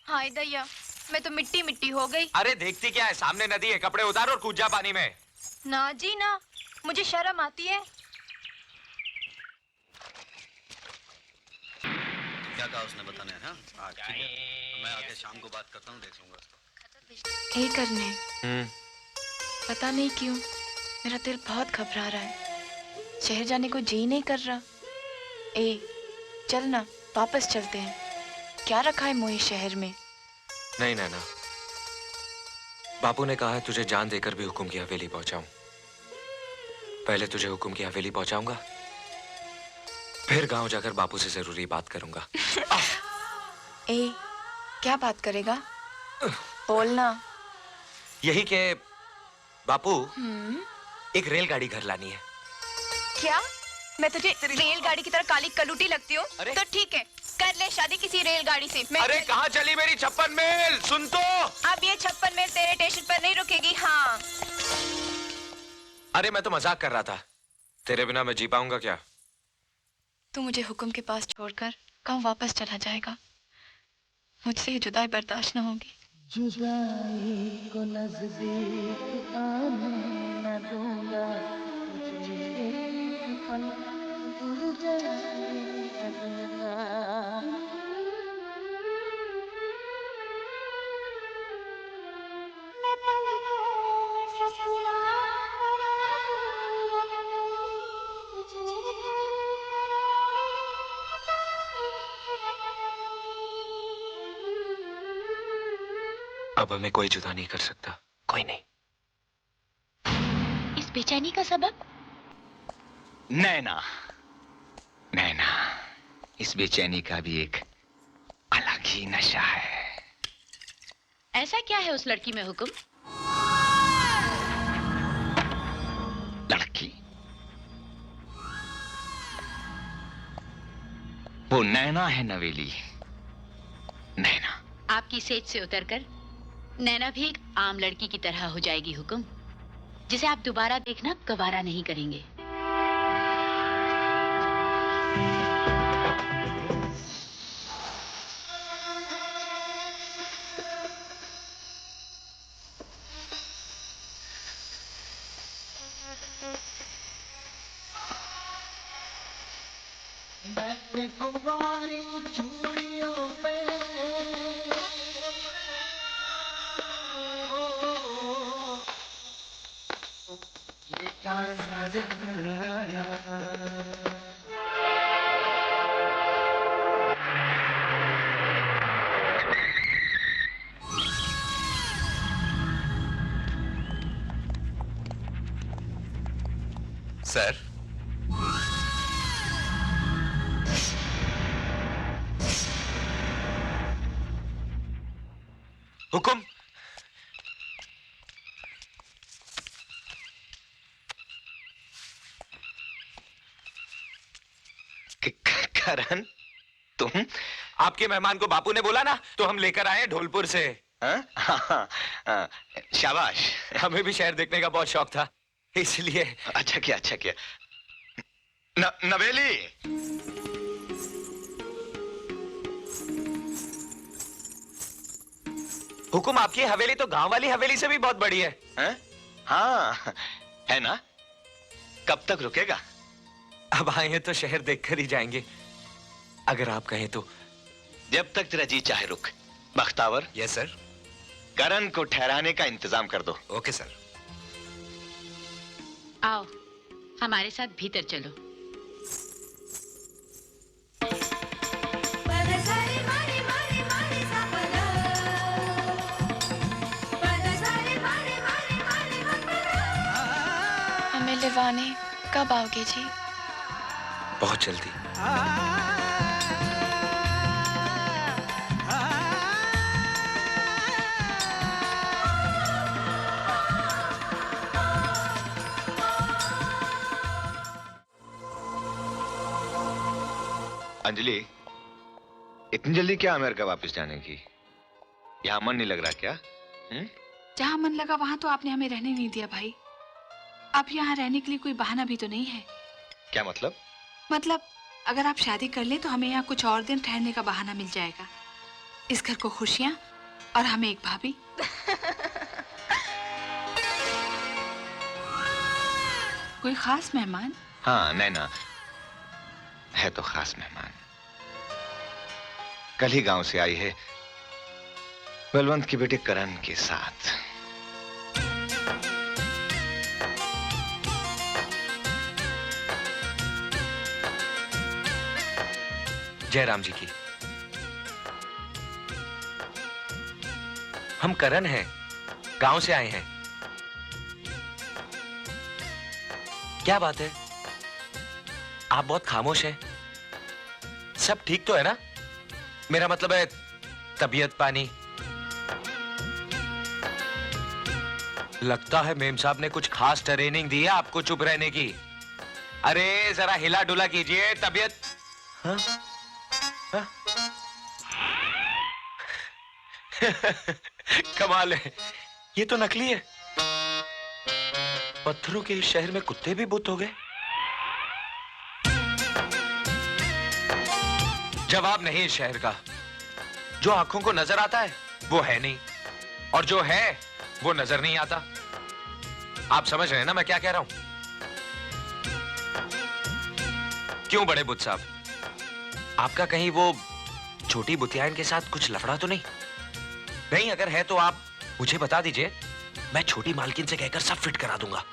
S1: हाय दैया, मैं तो मिट्टी मिट्टी हो गई।
S16: अरे देखती क्या है, सामने नदी है, कपड़े उतार और कूद जा पानी में।
S1: ना जी ना, मुझे शर्म आती है।
S17: क्या कहा उसने बताने है ना? ठीक है, मैं आके शाम को बात करता हूँ, देख लूंगा उसको।
S1: यही करने, पता नहीं क्यों मेरा दिल बहुत घबरा रहा है, शहर जाने को जी नहीं कर रहा। चल ना, वापस चलते हैं। क्या रखा है मोहे शहर में?
S16: नहीं नैना, बापू ने कहा है तुझे जान देकर भी हुकुम की हवेली पहुंचाऊं। पहले तुझे हुकुम की हवेली पहुंचाऊंगा, फिर गांव जाकर बापू से जरूरी बात करूंगा।
S1: क्या बात करेगा? बोलना।
S16: यही के बापू, एक रेलगाड़ी घर लानी है।
S1: क्या मैं तुझे रेलगाड़ी की तरह काली कलूटी लगती हूँ? तो ठीक है, कर ले शादी किसी रेलगाड़ी से।
S16: अरे कहाँ चली मेरी 56 मील? सुन तो।
S1: अब ये 56 मील तेरे स्टेशन पर नहीं रुकेगी। हाँ।
S16: अरे मैं तो मजाक कर रहा था, तेरे बिना मैं जी पाऊंगा क्या?
S1: तू मुझे हुक्म के पास छोड़कर कहाँ वापस चला जाएगा? मुझसे ये जुदाई बर्दाश्त न होगी।
S8: जुदाई को नजदीक आने न दूंगा, तुझे एक पल दूर जाने न दूंगा। मैं पलकों में ससुराल
S16: अब हमें कोई जुदा नहीं कर सकता, कोई नहीं।
S5: इस बेचैनी का सबब?
S4: नैना, नैना, इस बेचैनी का भी एक अलग ही नशा है।
S5: ऐसा क्या है उस लड़की में हुक्म?
S4: लड़की? वो नैना है नवेली, नैना।
S5: आपकी सेज से उतरकर नैना भी एक आम लड़की की तरह हो जाएगी हुक्म, जिसे आप दोबारा देखना गवारा नहीं करेंगे।
S8: चूड़ियों पे
S12: सर,
S16: हुकुम।
S4: करण, तुम?
S16: आपके मेहमान को बापू ने बोला ना, तो हम लेकर आए हैं ढोलपुर से।
S4: शाबाश।
S16: हमें भी शहर देखने का बहुत शौक था, इसलिए।
S4: अच्छा किया, अच्छा किया। नवेली,
S16: हुकुम, आपकी हवेली तो गांव वाली हवेली से भी बहुत बड़ी है।
S4: हाँ, है ना? कब तक रुकेगा?
S16: अब आए हैं तो शहर देखकर ही जाएंगे, अगर आप कहें तो।
S4: जब तक तेरा जी चाहे रुक। बख्तावर।
S16: Yes sir.
S4: करण को ठहराने का इंतजाम कर दो।
S16: Okay sir.
S5: आओ, हमारे साथ भीतर चलो।
S1: हमें लिवाने कब आओगे जी?
S16: बहुत जल्दी।
S4: अंजलि, इतनी जल्दी क्या अमेरिका वापस जाने की? यहाँ मन नहीं लग रहा क्या?
S6: जहाँ मन लगा वहाँ तो आपने हमें रहने नहीं दिया भाई। अब यहाँ रहने के लिए कोई बहाना भी तो नहीं है।
S4: क्या मतलब?
S6: मतलब अगर आप शादी कर ले तो हमें यहाँ कुछ और दिन ठहरने का बहाना मिल जाएगा। इस घर को खुशियाँ और हमें एक भाभी। कोई खास मेहमान?
S4: हाँ, नैना है तो खास मेहमान। कल ही गांव से आई है, बलवंत के बेटे करण के साथ।
S16: जयराम जी की। हम करण हैं, गांव से आए हैं। क्या बात है, आप बहुत खामोश हैं। सब ठीक तो है ना? मेरा मतलब है तबीयत पानी। लगता है मेम साहब ने कुछ खास ट्रेनिंग दी है आपको चुप रहने की। अरे जरा हिला डुला कीजिए, तबीयत। हाँ? हाँ? कमाल है, ये तो नकली है। पत्थरों के इस शहर में कुत्ते भी बुत हो गए। जवाब नहीं इस शहर का। जो आंखों को नजर आता है वो है नहीं, और जो है वो नजर नहीं आता। आप समझ रहे हैं ना मैं क्या कह रहा हूं? क्यों बड़े बुत साहब, आपका कहीं वो छोटी बुतियान के साथ कुछ लफड़ा तो नहीं? नहीं, अगर है तो आप मुझे बता दीजिए, मैं छोटी मालकिन से कहकर सब फिट करा दूंगा।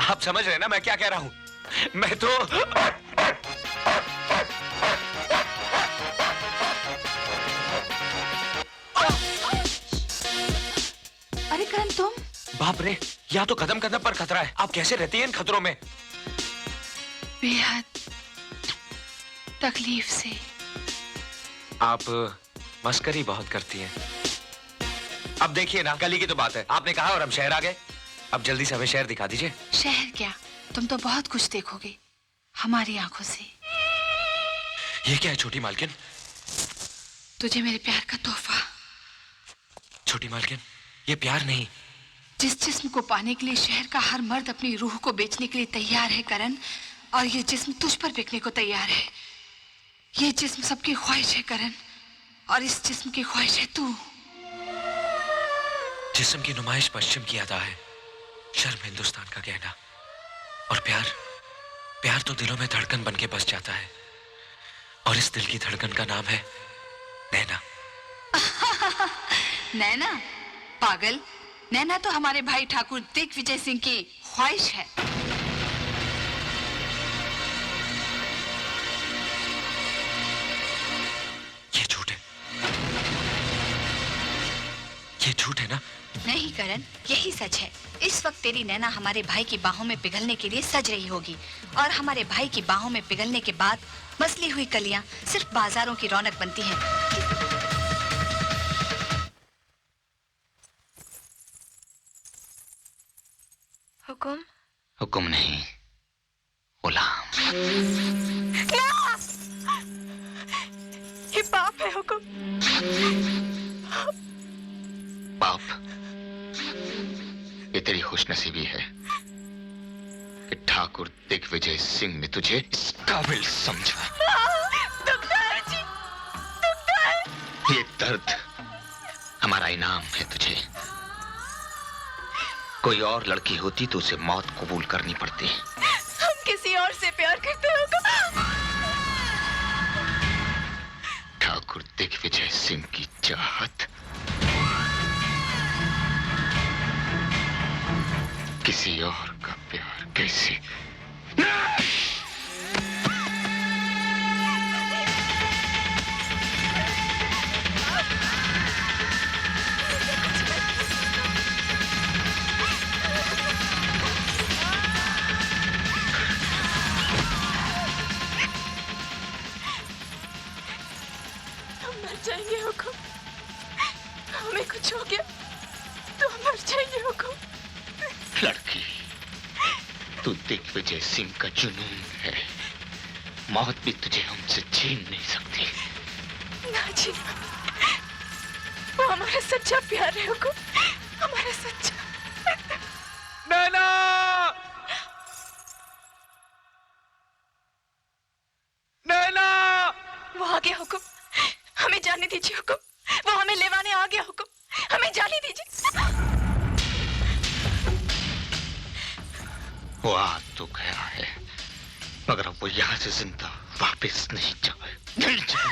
S16: आप समझ रहे हैं ना मैं क्या कह रहा हूं? मैं तो
S6: अरे करण, तुम?
S16: बाप रे, यहाँ तो कदम कदम पर खतरा है। आप कैसे रहती हैं इन खतरों में?
S6: बेहद तकलीफ से।
S16: आप मस्करी बहुत करती हैं। अब देखिए ना, कल ही की तो बात है, आपने कहा और हम शहर आ गए। अब जल्दी से हमें शहर दिखा दीजिए।
S6: शहर क्या, तुम तो बहुत कुछ देखोगे हमारी आंखों से।
S16: ये क्या है छोटी मालकिन?
S6: तुझे मेरे प्यार का तोहफा।
S16: छोटी मालकिन, ये प्यार नहीं।
S6: जिस जिस्म को पाने के लिए शहर का हर मर्द अपनी रूह को बेचने के लिए तैयार है करण, और ये जिस्म तुझ पर बिकने को तैयार है। ये जिस्म सबकी ख्वाहिश है करण, और इस जिस्म की ख्वाहिश है तू।
S16: जिस्म की नुमाइश पश्चिम की अदा है, शर्म हिंदुस्तान का कहना। और प्यार, प्यार तो दिलों में धड़कन बन के बस जाता है, और इस दिल की धड़कन का नाम है नैना।
S6: नैना? पागल, नैना तो हमारे भाई ठाकुर दिग्विजय सिंह की ख्वाहिश है।
S16: ये झूठ है, ये झूठ है ना?
S6: नहीं करण, यही सच है। इस वक्त तेरी नैना हमारे भाई की बाहों में पिघलने के लिए सज रही होगी, और हमारे भाई की बाहों में पिघलने के बाद मसली हुई कलियां सिर्फ बाजारों की रौनक बनती हैं।
S1: हुकुम?
S4: हुक्म नहीं, गुलाम।
S1: ना! ये पाप है हुकुम।
S4: पाप? ये तेरी खुशनसीबी है कि ठाकुर दिग्विजय सिंह ने तुझे इस काबिल समझा।
S1: दुखता है जी, दुखता है।
S4: ये दर्द हमारा इनाम है तुझे। कोई और लड़की होती तो उसे मौत कबूल करनी पड़ती।
S1: हम किसी और से प्यार करते होगा।
S4: ठाकुर दिग्विजय सिंह की चाहत किसी और का प्यार कैसे?
S1: हम मर जाएंगे हुकुम। हमें कुछ हो गया तो हम मर जाएंगे हुकुम।
S4: लड़की, तू दिग्विजय सिंह का जुनून है। मौत भी तुझे हमसे छीन नहीं सकती।
S1: ना जी, वो हमारा सच्चा प्यार है हुकुम, हमारा सच्चा।
S9: नैना! नैना!
S1: वो आ गया हुकुम, हमें जाने दीजिए हुकुम। वो हमें लेवाने आ गया हुकुम, हमें जाने दीजिए।
S4: वो आ तो गया है, मगर अब वो यहाँ से जिंदा वापस नहीं जाए, नहीं जाए।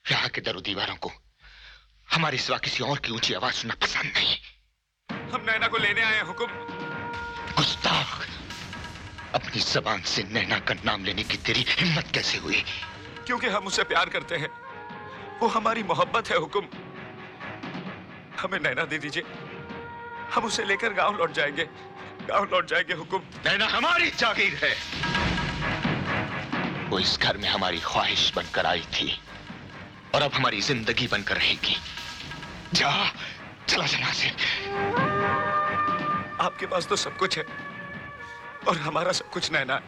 S4: यहाँ के दरो दीवारों को हमारे सिवा किसी और की ऊंची आवाज सुनना पसंद नहीं।
S9: हम नैना को लेने आए हैं हुकुम।
S4: गुस्ताख, अपनी जबान से नैना का नाम लेने की तेरी हिम्मत कैसे हुई?
S9: क्योंकि हम उससे प्यार करते हैं, वो हमारी मोहब्बत है हुकुम। हमें नैना दे दीजिए, हम उसे लेकर गांव लौट जाएंगे, गांव लौट जाएंगे हुकुम।
S4: नैना हमारी जागीर है। वो इस घर में हमारी ख्वाहिश बनकर आई थी और अब हमारी जिंदगी बनकर रहेगी। जा, चला चला से।
S9: आपके पास तो सब कुछ है और हमारा सब कुछ नैना है।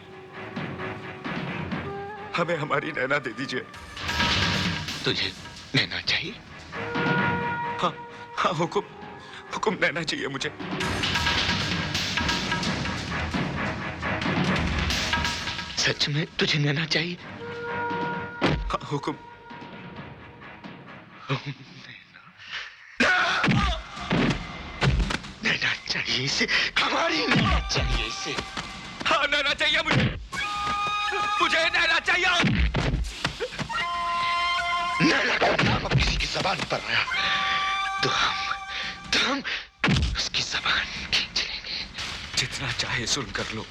S9: हमें हमारी नैना दे दीजिए।
S4: तुझे नैना चाहिए?
S9: हाँ हाँ हुकुम, हुकुम नैना चाहिए मुझे।
S4: सच में तुझे नैना चाहिए?
S9: हाँ हुकुम।
S4: नैना चाहिए इसे, हमारी नैना चाहिए इसे।
S9: हाँ नैना चाहिए मुझे, मुझे नैना चाहिए।
S4: नैना का नाम अब किसी की जबान पर आया तो हम उसकी जबान खींच लेंगे।
S9: जितना चाहे सुन कर लो,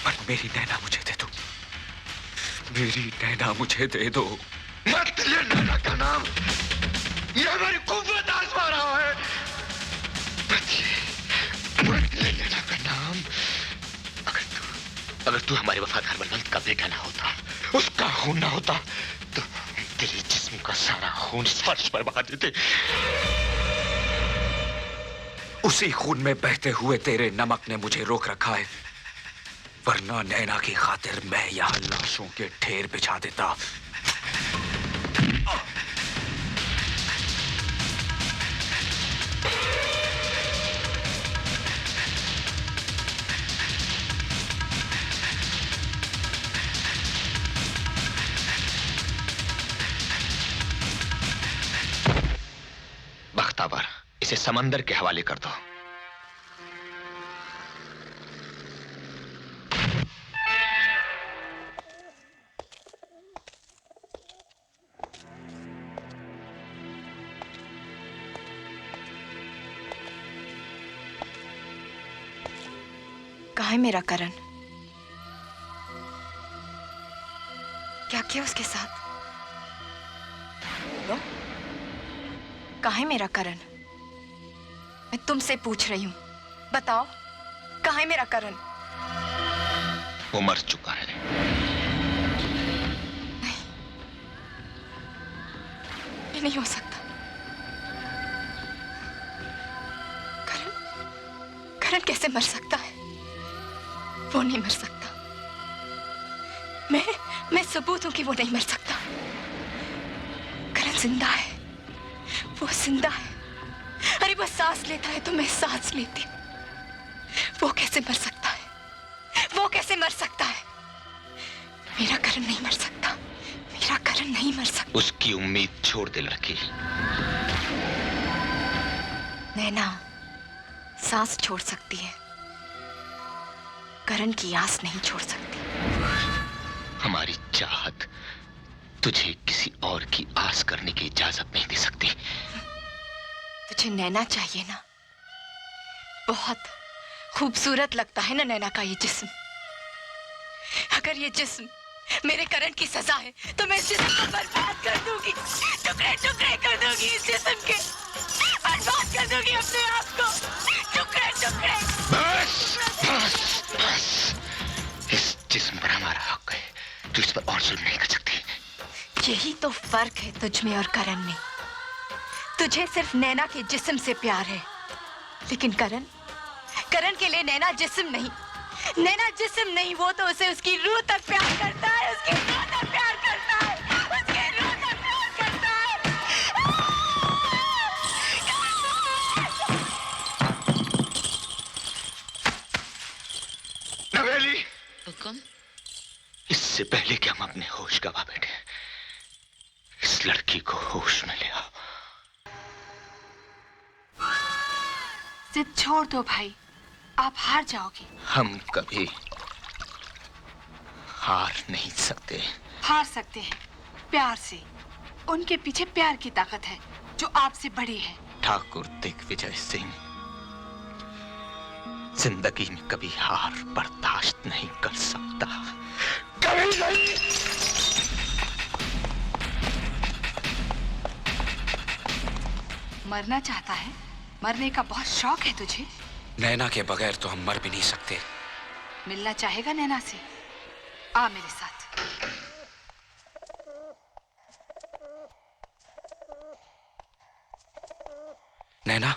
S9: पर मेरी नैना मुझे दे दो, मेरी नैना मुझे दे दो।
S4: मत ले नैना का नाम, ये हमारी कुव्वत आजमा रहा है। मत ले नैना का नाम। अगर तू हमारे वफादार बलवंत का बेटा ना होता, उसका खून ना होता, तो तेरे जिस्म का सारा खून इस फर्श पर बहा देते।
S9: उसी खून में बहते हुए तेरे नमक ने मुझे रोक रखा है, वरना नैना की खातिर मैं यहाँ लाशों के ढेर बिछा देता।
S4: बख्तावर, इसे समंदर के हवाले कर दो।
S1: कहाँ है मेरा करण? क्या किया उसके साथ? लो? कहाँ है मेरा करण? मैं तुमसे पूछ रही हूँ, बताओ कहाँ है मेरा करण?
S4: वो मर चुका है।
S1: ये नहीं हो सकता। करण कैसे मर सकता है? वो नहीं मर सकता। मैं सबूत हूं कि वो नहीं मर सकता। करण जिंदा है। वो जिंदा है। अरे वो सांस लेता है तो मैं सांस लेती हूं। वो कैसे मर सकता है? वो कैसे मर सकता है? मेरा करण नहीं मर सकता। मेरा करण नहीं मर सकता।
S4: उसकी उम्मीद छोड़ दे लड़की।
S1: नैना सांस छोड़ सकती है, करण की आस नहीं छोड़ सकती।
S4: हमारी चाहत तुझे किसी और की आस करने की इजाजत नहीं दे सकती।
S1: तुझे नैना चाहिए ना? बहुत खूबसूरत लगता है ना नैना का ये जिस्म। अगर ये जिस्म मेरे करण की सजा है तो मैं इस जिस्म को बर्बाद कर दूंगी, टुकड़े टुकड़े कर दूंगी इस जिस्म के, बर्बाद कर दूंगी अपने आप को, टुकड़े टुकड़े।
S4: बस बस बस, इस जिस्म पर हमारा हक है। तू इस पर और जुल्म नहीं कर सकती।
S1: यही तो फर्क है तुझ में और करण में। तुझे सिर्फ नैना के जिस्म से प्यार है, लेकिन करण के लिए नैना जिस्म नहीं, नैना जिस्म नहीं, वो तो उसे उसकी रूह तक प्यार करता है, उसकी रूह तक प्यार करता है, उसकी रूह तक प्यार करता है।
S4: नवेली,
S5: हुक्म।
S4: इससे पहले कि हम अपने होश गवा बैठे, इस लड़की को होश में ले आओ।
S6: जिद छोड़ दो भाई, आप हार जाओगे।
S4: हम कभी हार नहीं सकते।
S6: हार सकते हैं प्यार से। उनके पीछे प्यार की ताकत है जो आपसे बड़ी है।
S4: ठाकुर दिग्विजय सिंह जिंदगी में कभी हार बर्दाश्त नहीं कर सकता, कभी नहीं।
S6: मरना चाहता है? मरने का बहुत शौक है तुझे?
S16: नैना के बगैर तो हम मर भी नहीं सकते।
S6: मिलना चाहेगा नैना से? आ मेरे साथ।
S16: नैना,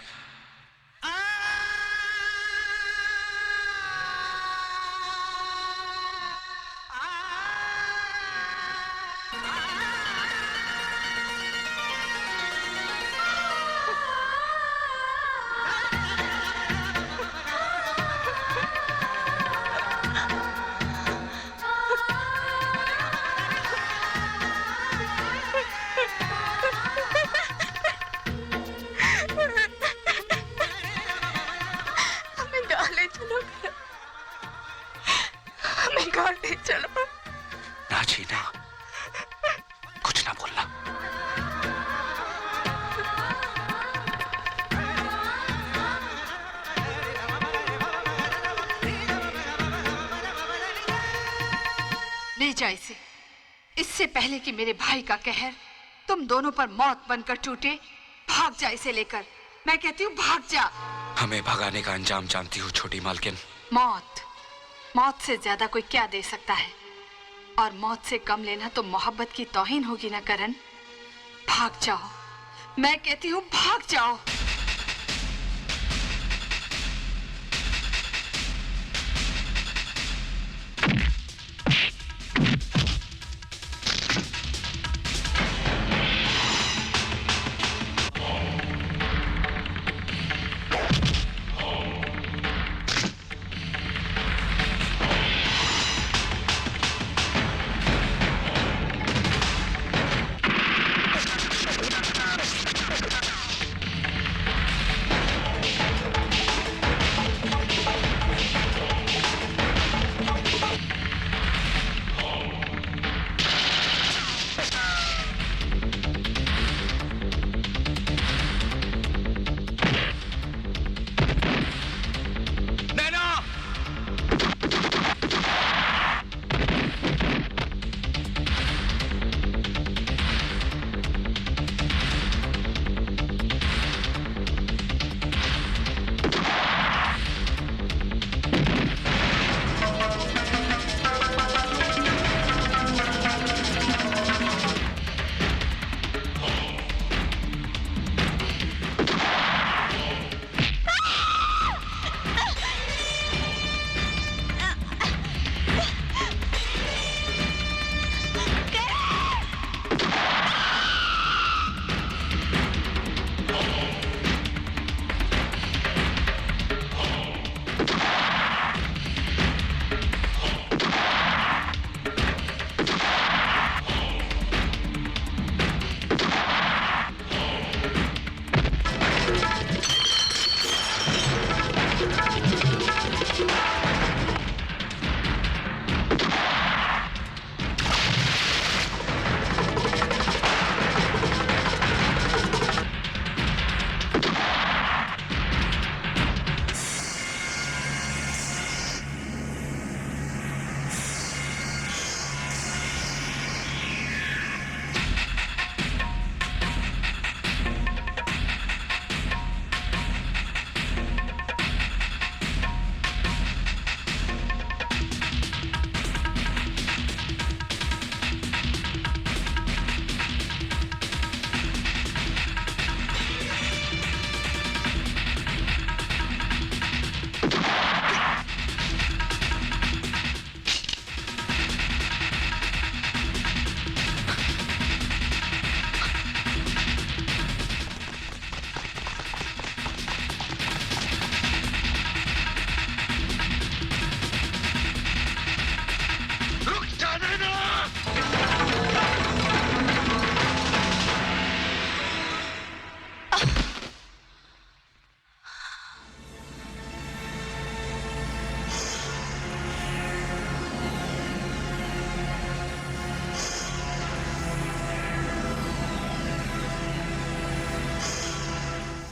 S1: चलो
S16: ना जीना, कुछ ना बोलना।
S6: ले जा इसे, इससे पहले कि मेरे भाई का कहर तुम दोनों पर मौत बनकर टूटे। भाग जा इसे लेकर, मैं कहती हूँ भाग जा।
S16: हमें भगाने का अंजाम जानती हूँ छोटी मालकिन।
S6: मौत, मौत से ज्यादा कोई क्या दे सकता है? और मौत से कम लेना तो मोहब्बत की तौहीन होगी ना करण। भाग जाओ, मैं कहती हूँ भाग जाओ।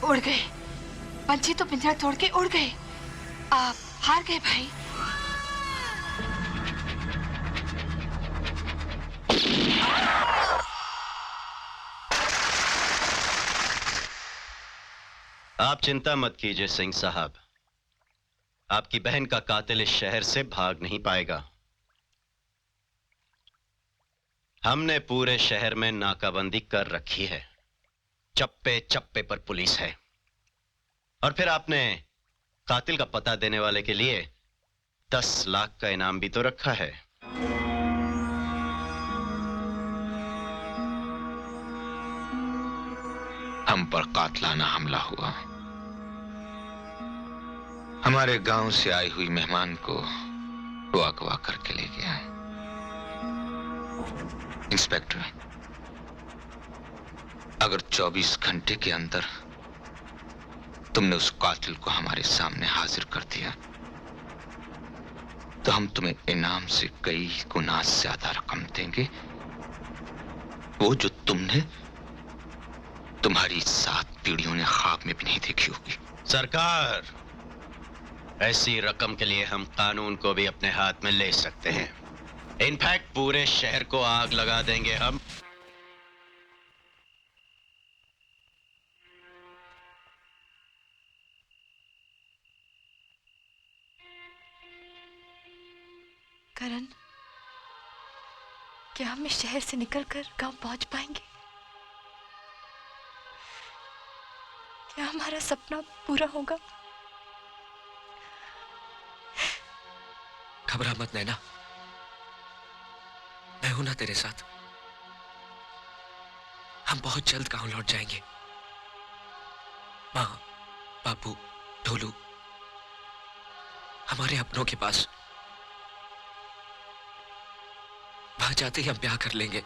S6: उड़ गए। पंछी तो पिंजरा तोड़ के उड़ गए। आप हार गए भाई।
S17: आप चिंता मत कीजिए सिंह साहब, आपकी बहन का कातिल इस शहर से भाग नहीं पाएगा। हमने पूरे शहर में नाकाबंदी कर रखी है, चप्पे चप्पे पर पुलिस है। और फिर आपने कातिल का पता देने वाले के लिए 10 लाख का इनाम भी तो रखा है।
S4: हम पर कातलाना हमला हुआ। हमारे गांव से आई हुई मेहमान को वो अगवा करके ले गया। इंस्पेक्टर, अगर 24 घंटे के अंदर तुमने उस कातिल को हमारे सामने हाजिर कर दिया तो हम तुम्हें इनाम से कई गुना ज्यादा रकम देंगे, वो जो तुमने तुम्हारी 7 पीढ़ियों ने ख्वाब में भी नहीं देखी होगी।
S17: सरकार, ऐसी रकम के लिए हम कानून को भी अपने हाथ में ले सकते हैं। इनफैक्ट पूरे शहर को आग लगा देंगे हम।
S1: करण, क्या हम इस शहर से निकलकर गांव पहुंच पाएंगे? क्या हमारा सपना पूरा होगा?
S16: घबरा मत नैना, मैं हूं ना तेरे साथ। हम बहुत जल्द गांव लौट जाएंगे। माँ, बापू, ढोलू, हमारे अपनों के पास। वहां जाते ही हम ब्याह कर लेंगे।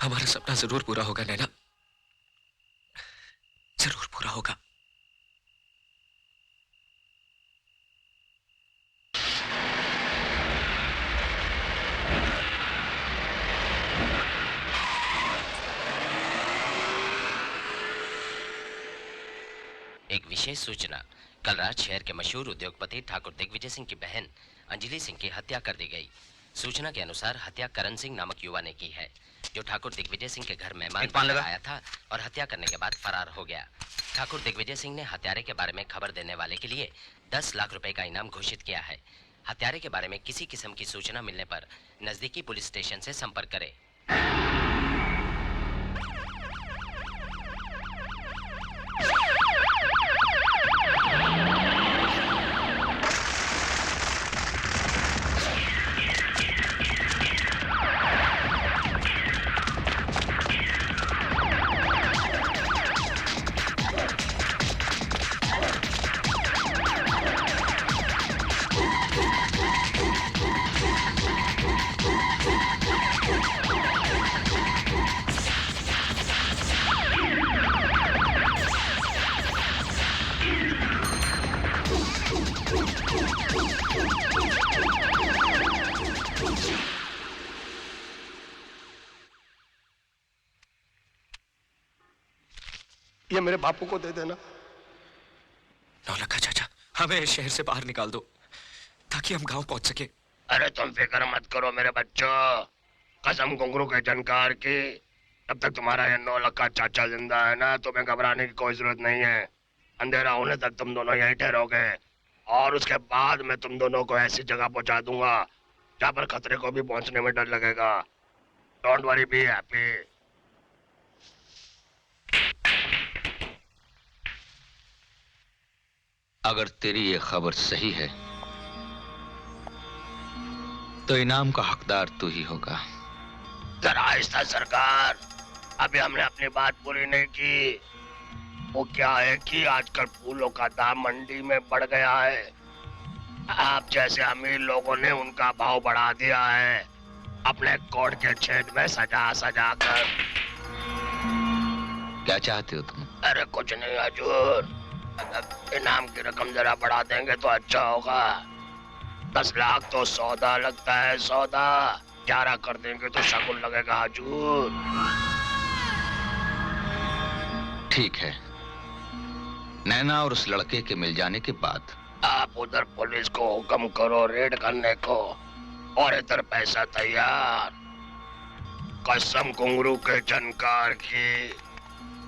S16: हमारा सपना जरूर पूरा होगा नैना, जरूर पूरा होगा।
S18: एक विशेष सूचना। कल रात शहर के मशहूर उद्योगपति ठाकुर दिग्विजय सिंह की बहन अंजलि सिंह की हत्या कर दी गई। सूचना के अनुसार हत्या करण सिंह नामक युवा ने की है, जो ठाकुर दिग्विजय सिंह के घर मेहमान बनकर आया था और हत्या करने के बाद फरार हो गया। ठाकुर दिग्विजय सिंह ने हत्यारे के बारे में खबर देने वाले के लिए 10 लाख रुपए का इनाम घोषित किया है। हत्यारे के बारे में किसी किस्म की सूचना मिलने पर नजदीकी पुलिस स्टेशन से संपर्क करें।
S14: ये मेरे बापू को दे देना।
S16: नौलखा चाचा, हमें इस शहर से बाहर निकाल दो ताकि हम गांव पहुंच सके।
S3: अरे तुम फिक्र मत करो मेरे बच्चों, कसम घुंघरू के जानकार की, जब तक तुम्हारा ये 9 लाख का चाचा जिंदा है ना, तुम्हें घबराने की कोई जरूरत नहीं है। अंधेरा होने तक तुम दोनों यहीं ठहरोगे और उसके बाद मैं तुम दोनों को ऐसी जगह पहुंचा दूंगा जहां पर खतरे को भी पहुंचने में डर लगेगा। Don't worry, be happy.
S4: अगर तेरी ये खबर सही है तो इनाम का हकदार तू ही होगा।
S3: जरा आहिस्ता सरकार, अभी हमने अपनी बात पूरी नहीं की। वो क्या है कि आजकल फूलों का दाम मंडी में बढ़ गया है। आप जैसे अमीर लोगों ने उनका भाव बढ़ा दिया है, अपने कोट के छेद में सजा सजा कर।
S4: क्या चाहते हो तुम?
S3: अरे कुछ नहीं हजूर, इनाम की रकम जरा बढ़ा देंगे तो अच्छा होगा। 10 लाख तो सौदा लगता है, सौदा 11 कर देंगे तो शगुन लगेगा हजूर।
S4: ठीक है, नैना और उस लड़के के मिल जाने के बाद
S3: आप उधर पुलिस को हुक्म करो रेड करने को, और इधर पैसा तैयार। कसम घुंघरू के जानकार की,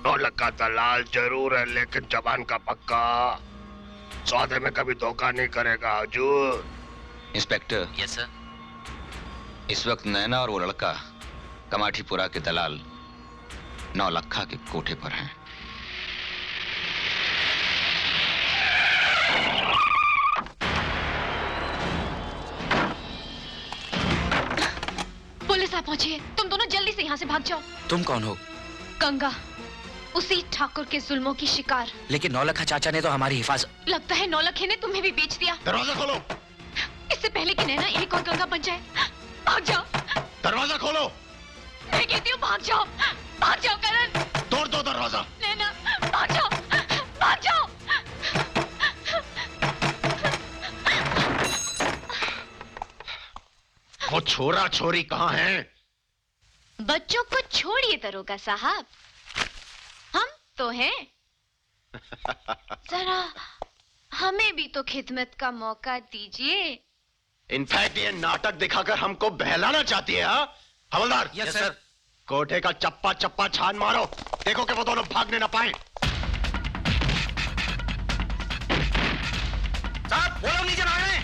S3: ढोलक का दलाल जरूर है लेकिन जबान का पक्का, सौदे में कभी धोखा नहीं करेगा हुजूर।
S4: इंस्पेक्टर।
S18: Yes sir.
S4: इस वक्त नैना और वो लड़का कमाठीपुरा के दलाल नौलखा के कोठे पर हैं।
S6: पुलिस आ पहुंची है, तुम दोनों जल्दी से यहाँ से भाग जाओ।
S16: तुम कौन हो?
S6: गंगा, उसी ठाकुर के जुल्मों की शिकार।
S16: लेकिन नौलखा चाचा ने तो हमारी हिफाजत।
S6: लगता है नौलखे ने तुम्हें भी बेच दिया।
S14: दरवाजा खोलो।
S6: इससे पहले कि नैना एक और गंगा बन जाए, भाग जाओ।
S14: दरवाजा खोलो।
S6: मैं कहती हूँ भाग जाओ, भाग जाओ करण।
S14: तोड़ दो दरवाजा।
S6: नैना, भाग जाओ, भाग जाओ।
S14: वो छोरा छोरी कहाँ हैं?
S6: बच्चों को छोड़िए दरोगा साहब, हम तो हैं। जरा हमें भी तो खिदमत का मौका दीजिए।
S14: इनफैक्ट ये नाटक दिखाकर हमको बहलाना चाहती है। हाँ हवलदार।
S16: Yes sir.
S14: कोठे का चप्पा चप्पा छान मारो, देखो कि वो दोनों भागने ना पाए।
S16: साहब वो लोग नीचे भाग रहे हैं।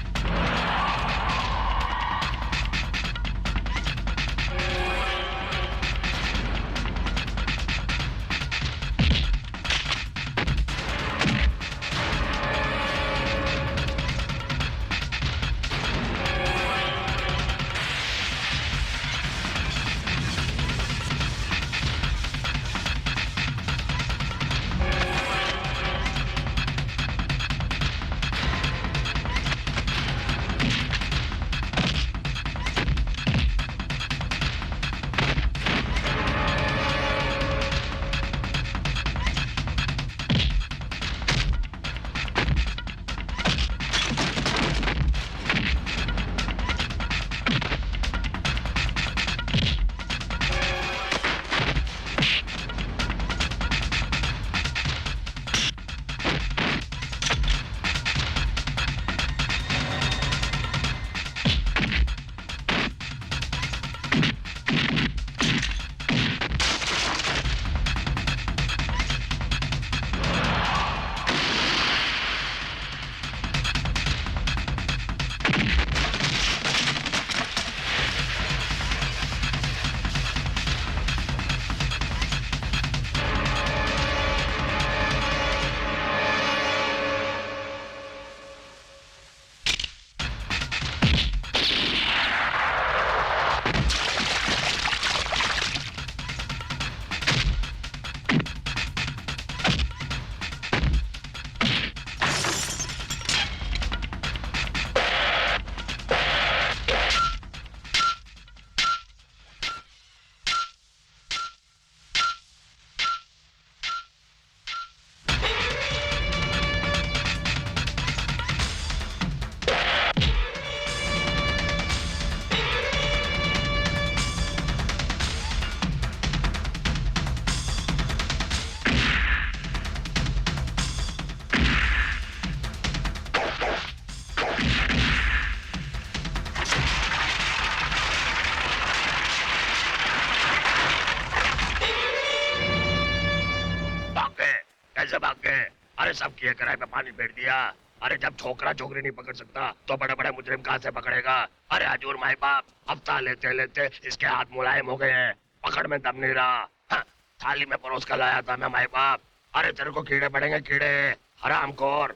S3: कैसे भाग गए? अरे सब किए कराए पे पानी फेर दिया। अरे जब छोकरा छोकरी नहीं पकड़ सकता तो बड़े बड़े मुजरिम कहाँ से पकड़ेगा? अरे हजूर माई बाप, हफ्ता लेते लेते इसके हाथ मुलायम हो गए हैं, पकड़ में दम नहीं रहा। हाँ, थाली में परोस कर लाया था मैं माई बाप। अरे तेरे को कीड़े पड़ेंगे कीड़े, हरामखोर।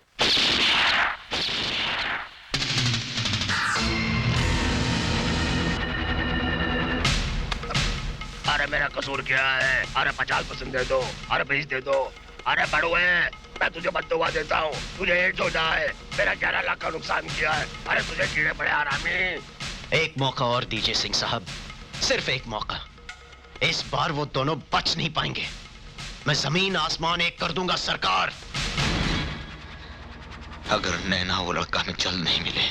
S3: अरे मेरा कसूर क्या है? अरे 50% दे दो, अरे 20 दे दो। अरे बड़ुए, मैं तुझे बद्दुआ देता हूँ, तुझे एड्स हो जाए। मेरा 11 लाख का नुकसान किया है। अरे तुझे कीड़े पड़े हरामी।
S17: एक मौका और दीजिए सिंह साहब, सिर्फ एक मौका। इस बार वो दोनों बच नहीं पाएंगे। मैं जमीन आसमान एक कर दूंगा सरकार।
S4: अगर नैना वो लड़का हमें जल्द नहीं मिले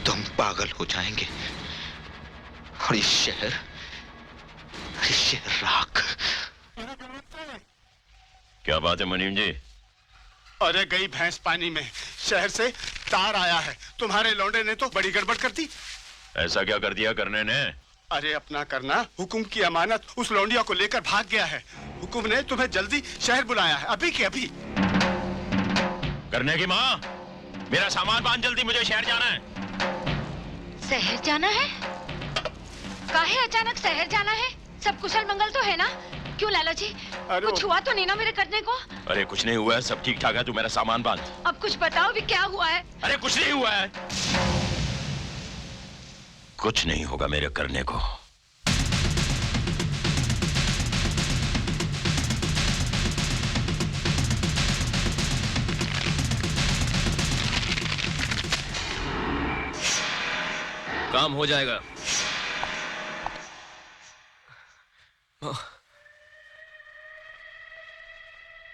S4: तो हम पागल हो जाएंगे और ये शहर राख।
S2: क्या बात है मुनीम जी?
S10: अरे गई भैंस पानी में, शहर से तार आया है। तुम्हारे लौंडे ने तो बड़ी गड़बड़ कर दी।
S2: ऐसा क्या कर दिया करने ने?
S10: अरे अपना करना, हुकुम की अमानत उस लौंडिया को लेकर भाग गया है। हुकुम ने तुम्हें जल्दी शहर बुलाया है, अभी के अभी।
S2: करने की माँ, मेरा सामान बांध जल्दी, मुझे शहर जाना है।
S6: शहर जाना है? काहे अचानक शहर जाना है? सब कुशल मंगल तो है ना? क्यों लाला जी, कुछ हुआ तो नहीं ना मेरे करने को?
S2: अरे कुछ नहीं हुआ है, सब ठीक ठाक है, तू मेरा सामान बांध।
S6: अब कुछ बताओ भी क्या हुआ है?
S2: अरे कुछ नहीं हुआ है, कुछ नहीं होगा मेरे करने को।
S9: काम हो जाएगा।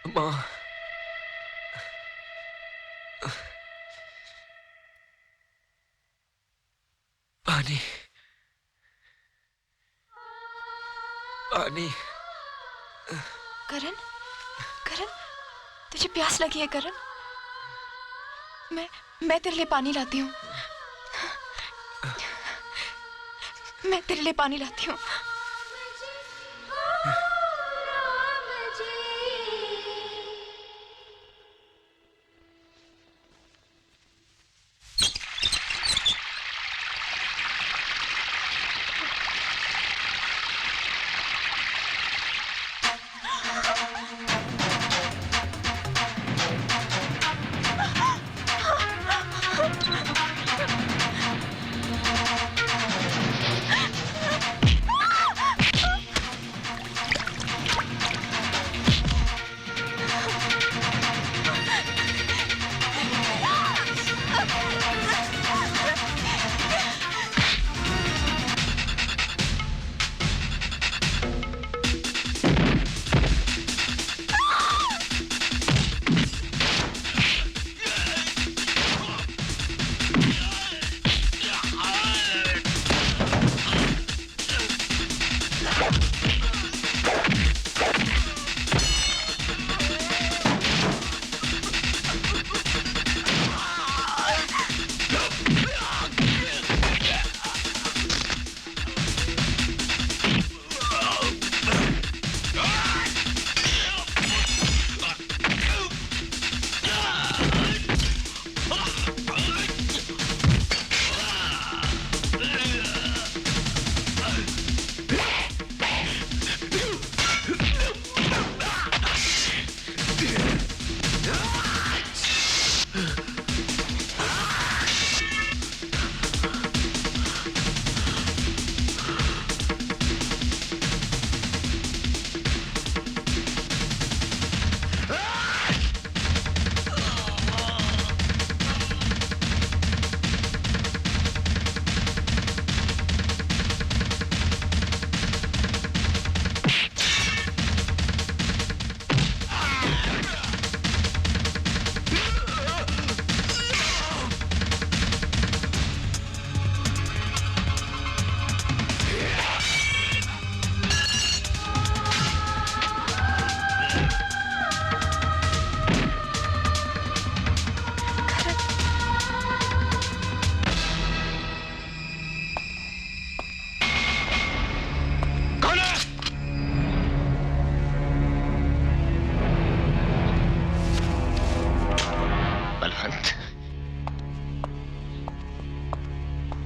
S16: माँ, पानी, पानी।
S1: करण, करण, तुझे प्यास लगी है करण? मैं तेरे लिए पानी लाती हूँ। मैं तेरे लिए पानी लाती हूँ।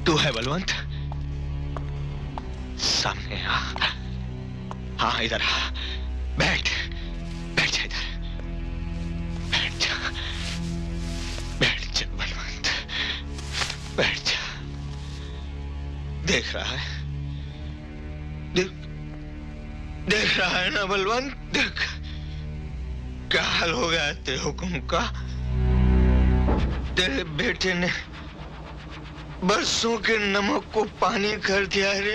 S4: तू है बलवंत? सामने आ। हाँ इधर आ। बैठ, बैठ जा इधर। बैठ जा, बैठ जा बलवंत, बैठ जा। देख रहा है, देख रहा है ना बलवंत? देख क्या हाल हो गया तेरे हुक्म का। तेरे बेटे ने बरसों के नमक को पानी कर दिया रे।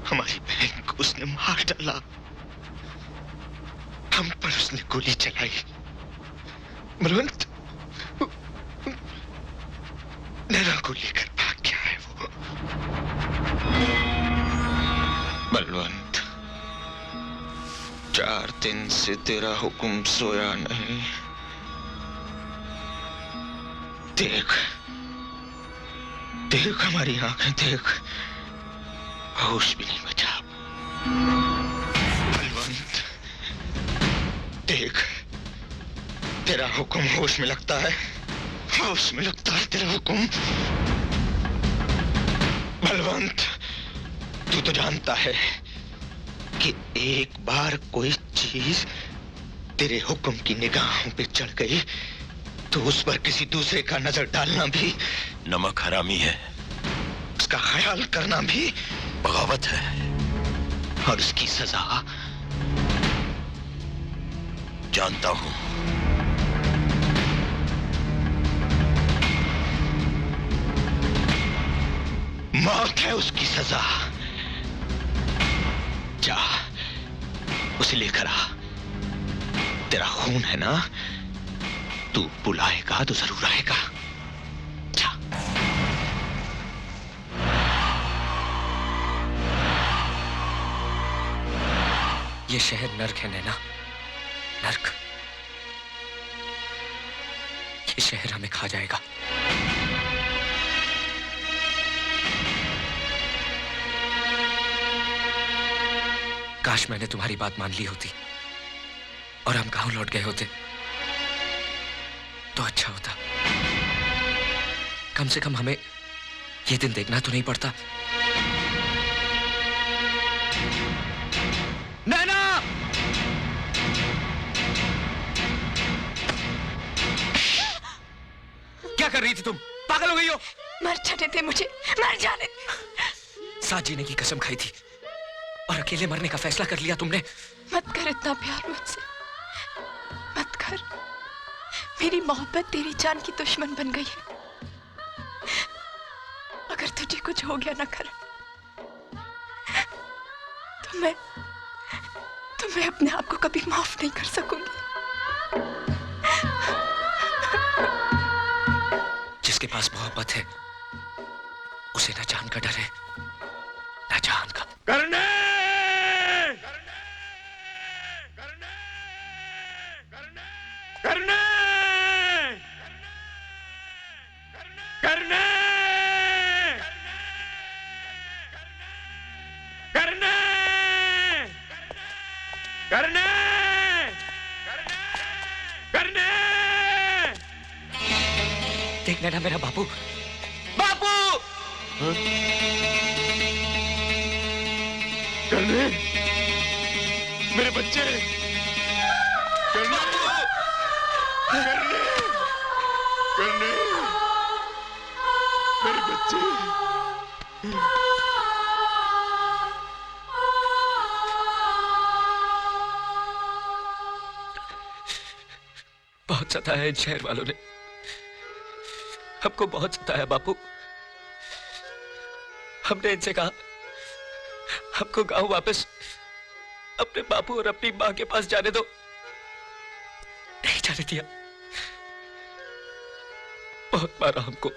S4: हमारी बहन को उसने मार डाला, हम पर उसने गोली चलाई। बलवंत नैना को लेकर भाग गया है वो। बलवंत 4 दिन से तेरा हुक्म सोया नहीं। देख देख हमारी आंखें देख, होश भी नहीं बचा। बलवंत देख, तेरा हुक्म होश में लगता है, होश में लगता है तेरा हुक्म। बलवंत तू तो जानता है कि एक बार कोई चीज तेरे हुक्म की निगाहों पे चढ़ गई तो उस पर किसी दूसरे का नजर डालना भी
S2: नमक हरामी है,
S4: उसका ख्याल करना भी
S2: बगावत है,
S4: और उसकी सजा
S2: जानता हूं।
S4: मौत है उसकी सजा। जा उसे लेकर आ, तेरा खून है ना, तू बुलाएगा तो जरूर आएगा। जा।
S16: ये शहर नर्क है नैना, नर्क। ये शहर हमें खा जाएगा। काश मैंने तुम्हारी बात मान ली होती और हम गांव लौट गए होते तो अच्छा होता। कम से कम हमें ये दिन देखना तो नहीं पड़ता। नैना! क्या कर रही थी तुम? पागल हो गई हो?
S1: मर जाने दे मुझे, मर जाने दे।
S16: साथ जीने की कसम खाई थी और अकेले मरने का फैसला कर लिया तुमने।
S1: मत कर इतना प्यार मुझसे, मत कर। मेरी मोहब्बत तेरी जान की दुश्मन बन गई है। अगर तुझे कुछ हो गया ना करण, तो मैं अपने आप को कभी माफ नहीं कर सकूंगी।
S16: जिसके पास मोहब्बत है उसे ना जान का डर है ना जान का।
S2: करने करने करने करने करने करने
S16: देखना ना मेरा बापू, बापू!
S2: करने मेरे बच्चे, करने करने करने मेरे बच्चे।
S16: बहुत सताया इन शहर वालों ने, हमको बहुत सताया बापू। हमने इनसे कहा हमको गांव वापस अपने बापू और अपनी मां के पास जाने दो, नहीं जाने दिया। बहुत मारा हमको,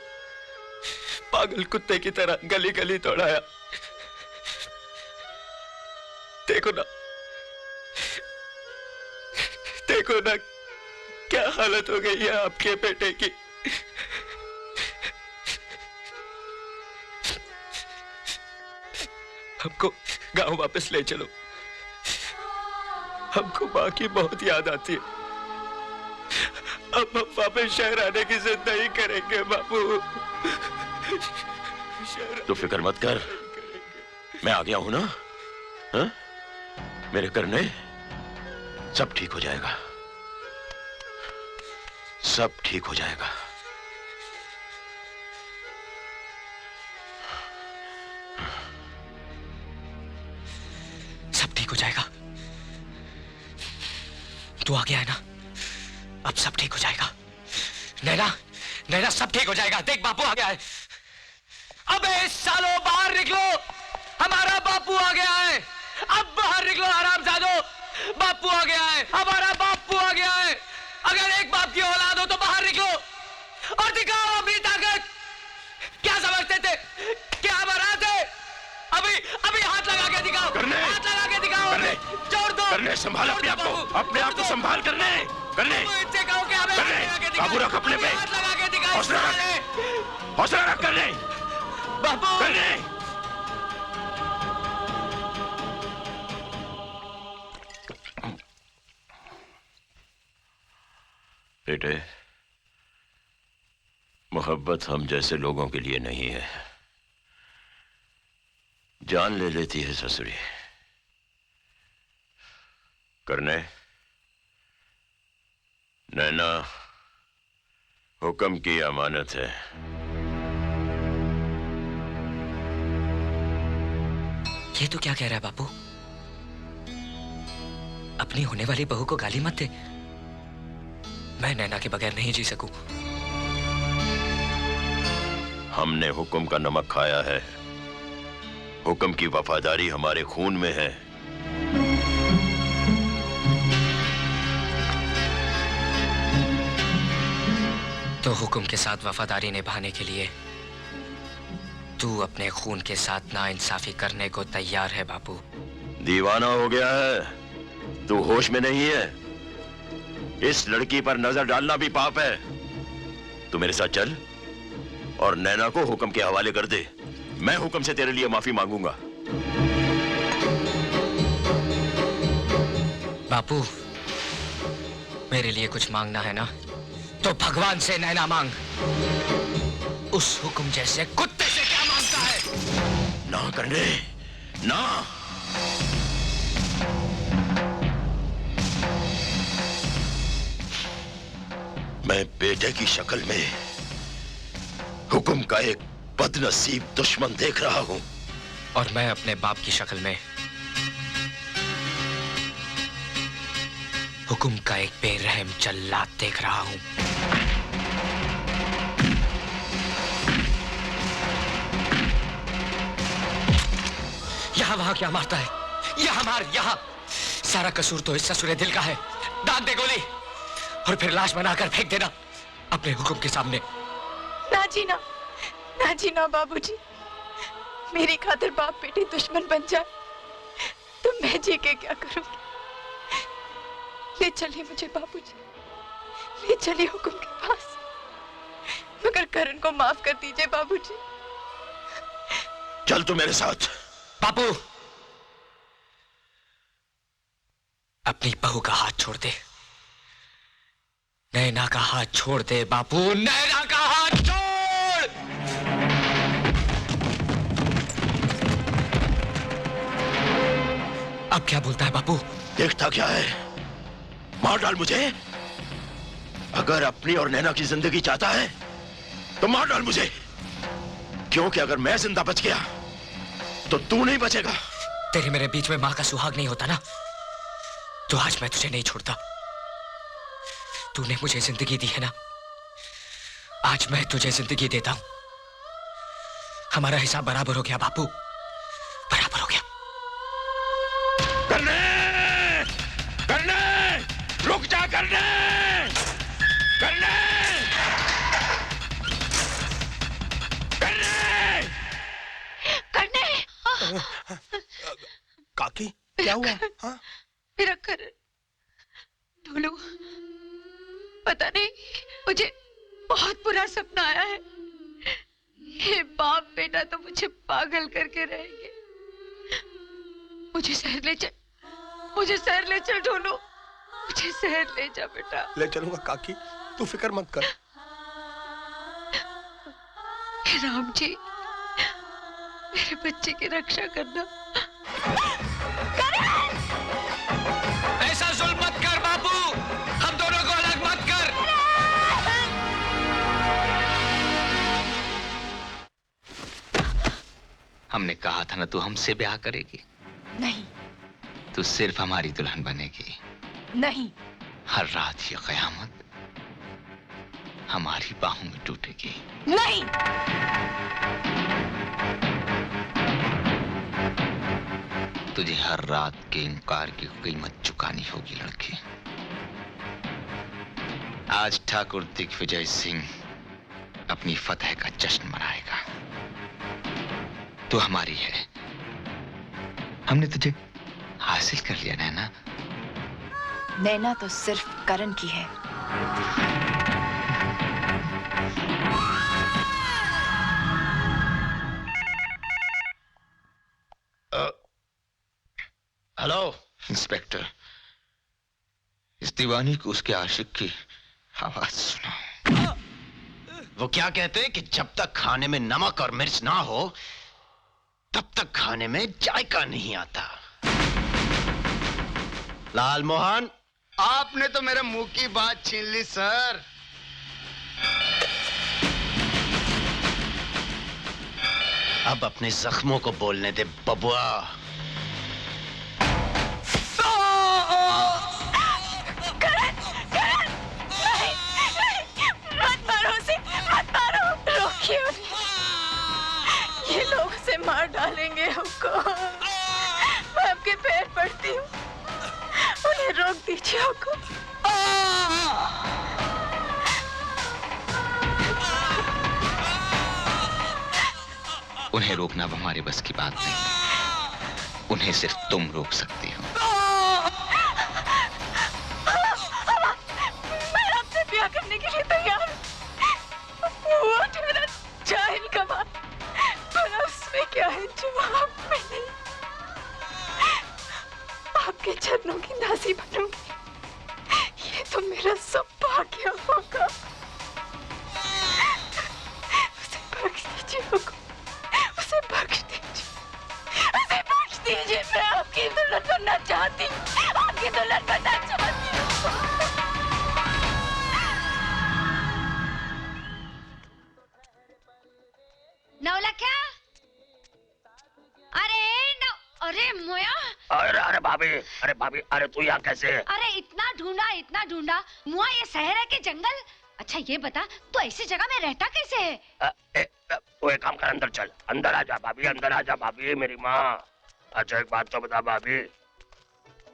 S16: पागल कुत्ते की तरह गली गली दौड़ाया। देखो ना, देखो ना क्या हालत हो गई है आपके बेटे की। हमको गांव वापस ले चलो, हमको मां की बहुत याद आती है। अब हम वापस शहर आने की जिद नहीं करेंगे बापू।
S2: तू फिक्र मत कर, मैं आ गया हूं ना। हा? मेरे करने सब ठीक हो जाएगा, सब ठीक हो जाएगा।
S16: सब ठीक हो जाएगा। तू आ गया है ना, अब सब ठीक हो जाएगा। नैना, नैना सब ठीक हो जाएगा। देख बापू आ गया है। अबे सालो बाहर निकलो, हमारा बापू आ गया है। अब बाहर निकलो हरामजादो, बापू आ गया है, हमारा बापू आ गया है। अगर एक बाप की औलाद हो तो बाहर निकलो और दिखाओ अपनी ताकत। क्या समझते थे क्या हम हरा थे? अभी अभी हाथ लगा के दिखाओ, हाथ लगा के दिखाओ, जोड़ दो,
S2: संभाल अपने आप को संभाल करने काबू रख अपने पे, हौसला रख करने करने। बेटे, मोहब्बत हम जैसे लोगों के लिए नहीं है, जान ले लेती है ससुरी। करने नैना हुक्म की अमानत है।
S19: ये तो क्या कह रहा है बापू? अपनी होने वाली बहू को गाली मत दे। मैं नैना के बगैर नहीं जी सकूं।
S2: हमने हुक्म का नमक खाया है, हुक्म की वफादारी हमारे खून में है।
S19: तो हुक्म के साथ वफादारी निभाने के लिए तू अपने खून के साथ नाइंसाफी करने को तैयार है बापू?
S2: दीवाना हो गया है, तू होश में नहीं है। इस लड़की पर नजर डालना भी पाप है। तू मेरे साथ चल और नैना को हुक्म के हवाले कर दे। मैं हुक्म से तेरे लिए माफी मांगूंगा।
S19: बापू, मेरे लिए कुछ मांगना है ना, तो भगवान से नैना मांग। उस हुक्म जैसे कुत्ते से क्या मांगता है?
S2: ना करने ना। मैं बेटे की शक्ल में हुक्म का एक बदनसीब दुश्मन देख रहा हूं,
S19: और मैं अपने बाप की शक्ल में हुक्म का एक बेरहम जल्लाद देख रहा हूं। यहां वहां क्या मारता है? यहां मार, यहां। सारा कसूर तो इस ससुरे दिल का है। दाग दे गोली और फिर लाश बनाकर फेंक देना अपने हुक्म के सामने।
S1: ना जीना बाबूजी। मेरी खातिर बाप बेटे दुश्मन बन जाए तो मैं जी के क्या करूंगी? ले चलिए मुझे बाबूजी, ले चलिए हुक्म के पास। मगर करण को माफ कर दीजिए बाबूजी।
S2: चल तू मेरे साथ।
S19: बापू, अपनी बहू का हाथ छोड़ दे। नैना का हाथ छोड़ दे बापू, नैना का हाथ छोड़। अब क्या बोलता है बापू?
S2: देखता क्या है? मार डाल मुझे। अगर अपनी और नैना की जिंदगी चाहता है तो मार डाल मुझे, क्योंकि अगर मैं जिंदा बच गया तो तू नहीं बचेगा।
S19: तेरे मेरे बीच में मां का सुहाग नहीं होता ना, तो आज मैं तुझे नहीं छोड़ता। तूने मुझे जिंदगी दी है ना, आज मैं तुझे जिंदगी देता हूं। हमारा हिसाब बराबर हो गया बापू, बराबर हो गया।
S2: करने रुक जा, करने
S14: काकी, क्या हुआ? हाँ?
S6: मेरा करण, ढोलू, पता नहीं, मुझे बहुत बुरा सपना आया है। ये बाप बेटा तो मुझे पागल करके रहेंगे। मुझे शहर ले चल, मुझे शहर ले चल ढोलू, मुझे शहर ले जा बेटा।
S14: ले चलूंगा काकी, तू फिक्र मत कर।
S6: राम जी, मेरे बच्चे की रक्षा करना।
S19: ऐसा जुल्म मत कर बापू, हम दोनों को अलग मत कर।
S4: हमने कहा था ना, तू हमसे ब्याह करेगी।
S1: नहीं,
S4: तू सिर्फ हमारी दुल्हन बनेगी।
S1: नहीं,
S4: हर रात ये कयामत हमारी बाहों में टूटेगी।
S1: नहीं।
S4: तुझे हर रात के इनकार की कीमत चुकानी होगी लड़की। आज ठाकुर दिग्विजय सिंह अपनी फतह का जश्न मनाएगा। तू हमारी है, हमने तुझे हासिल कर लिया नैना।
S1: नैना तो सिर्फ करण की है।
S4: हेलो इंस्पेक्टर, इस दीवानी को उसके आशिक की आवाज सुनाओ।
S17: वो क्या कहते हैं कि जब तक खाने में नमक और मिर्च ना हो तब तक खाने में जायका नहीं आता। लाल मोहन,
S20: आपने तो मेरे मुंह की बात छीन ली सर।
S17: अब अपने जख्मों को बोलने दे बबुआ।
S1: मत मारो उसे, मत मारो, रोकिए उन्हें। ये लोग उसे मार डालेंगे हमको। मैं आपके पैर पड़ती हूँ, उन्हें रोक दीजिए हमको।
S4: उन्हें रोकना अब हमारे बस की बात नहीं, उन्हें सिर्फ तुम रोक सकती हो।
S1: मैं आपसे ब्याह करने के लिए तैयार हूँ। वो मेरा जाहिल कमा, पर उसमें क्या है जो आप में नहीं। आपके चरणों की दासी बनूंगी, ये तो मेरा सौभाग्य होगा। उसे बख्श दीजिए हमको, उसे बख्श दीजिए, उसे बख्श दीजिए। मैं आपकी दुल्हन बनना चाहती हूँ, आपकी दुल्हन बनना चाहती हूँ।
S6: नवलखा, अरे मोया,
S3: अरे भाभी, अरे भाभी, अरे तू यहाँ कैसे?
S6: अरे इतना ढूंढा मुआ ये शहर है कि जंगल? अच्छा ये बता, तू ऐसी जगह में रहता कैसे है?
S3: तू एक काम कर, अंदर चल, अंदर आ जा भाभी, अंदर आ जा भाभी, मेरी माँ। अच्छा एक बात तो बता भाभी,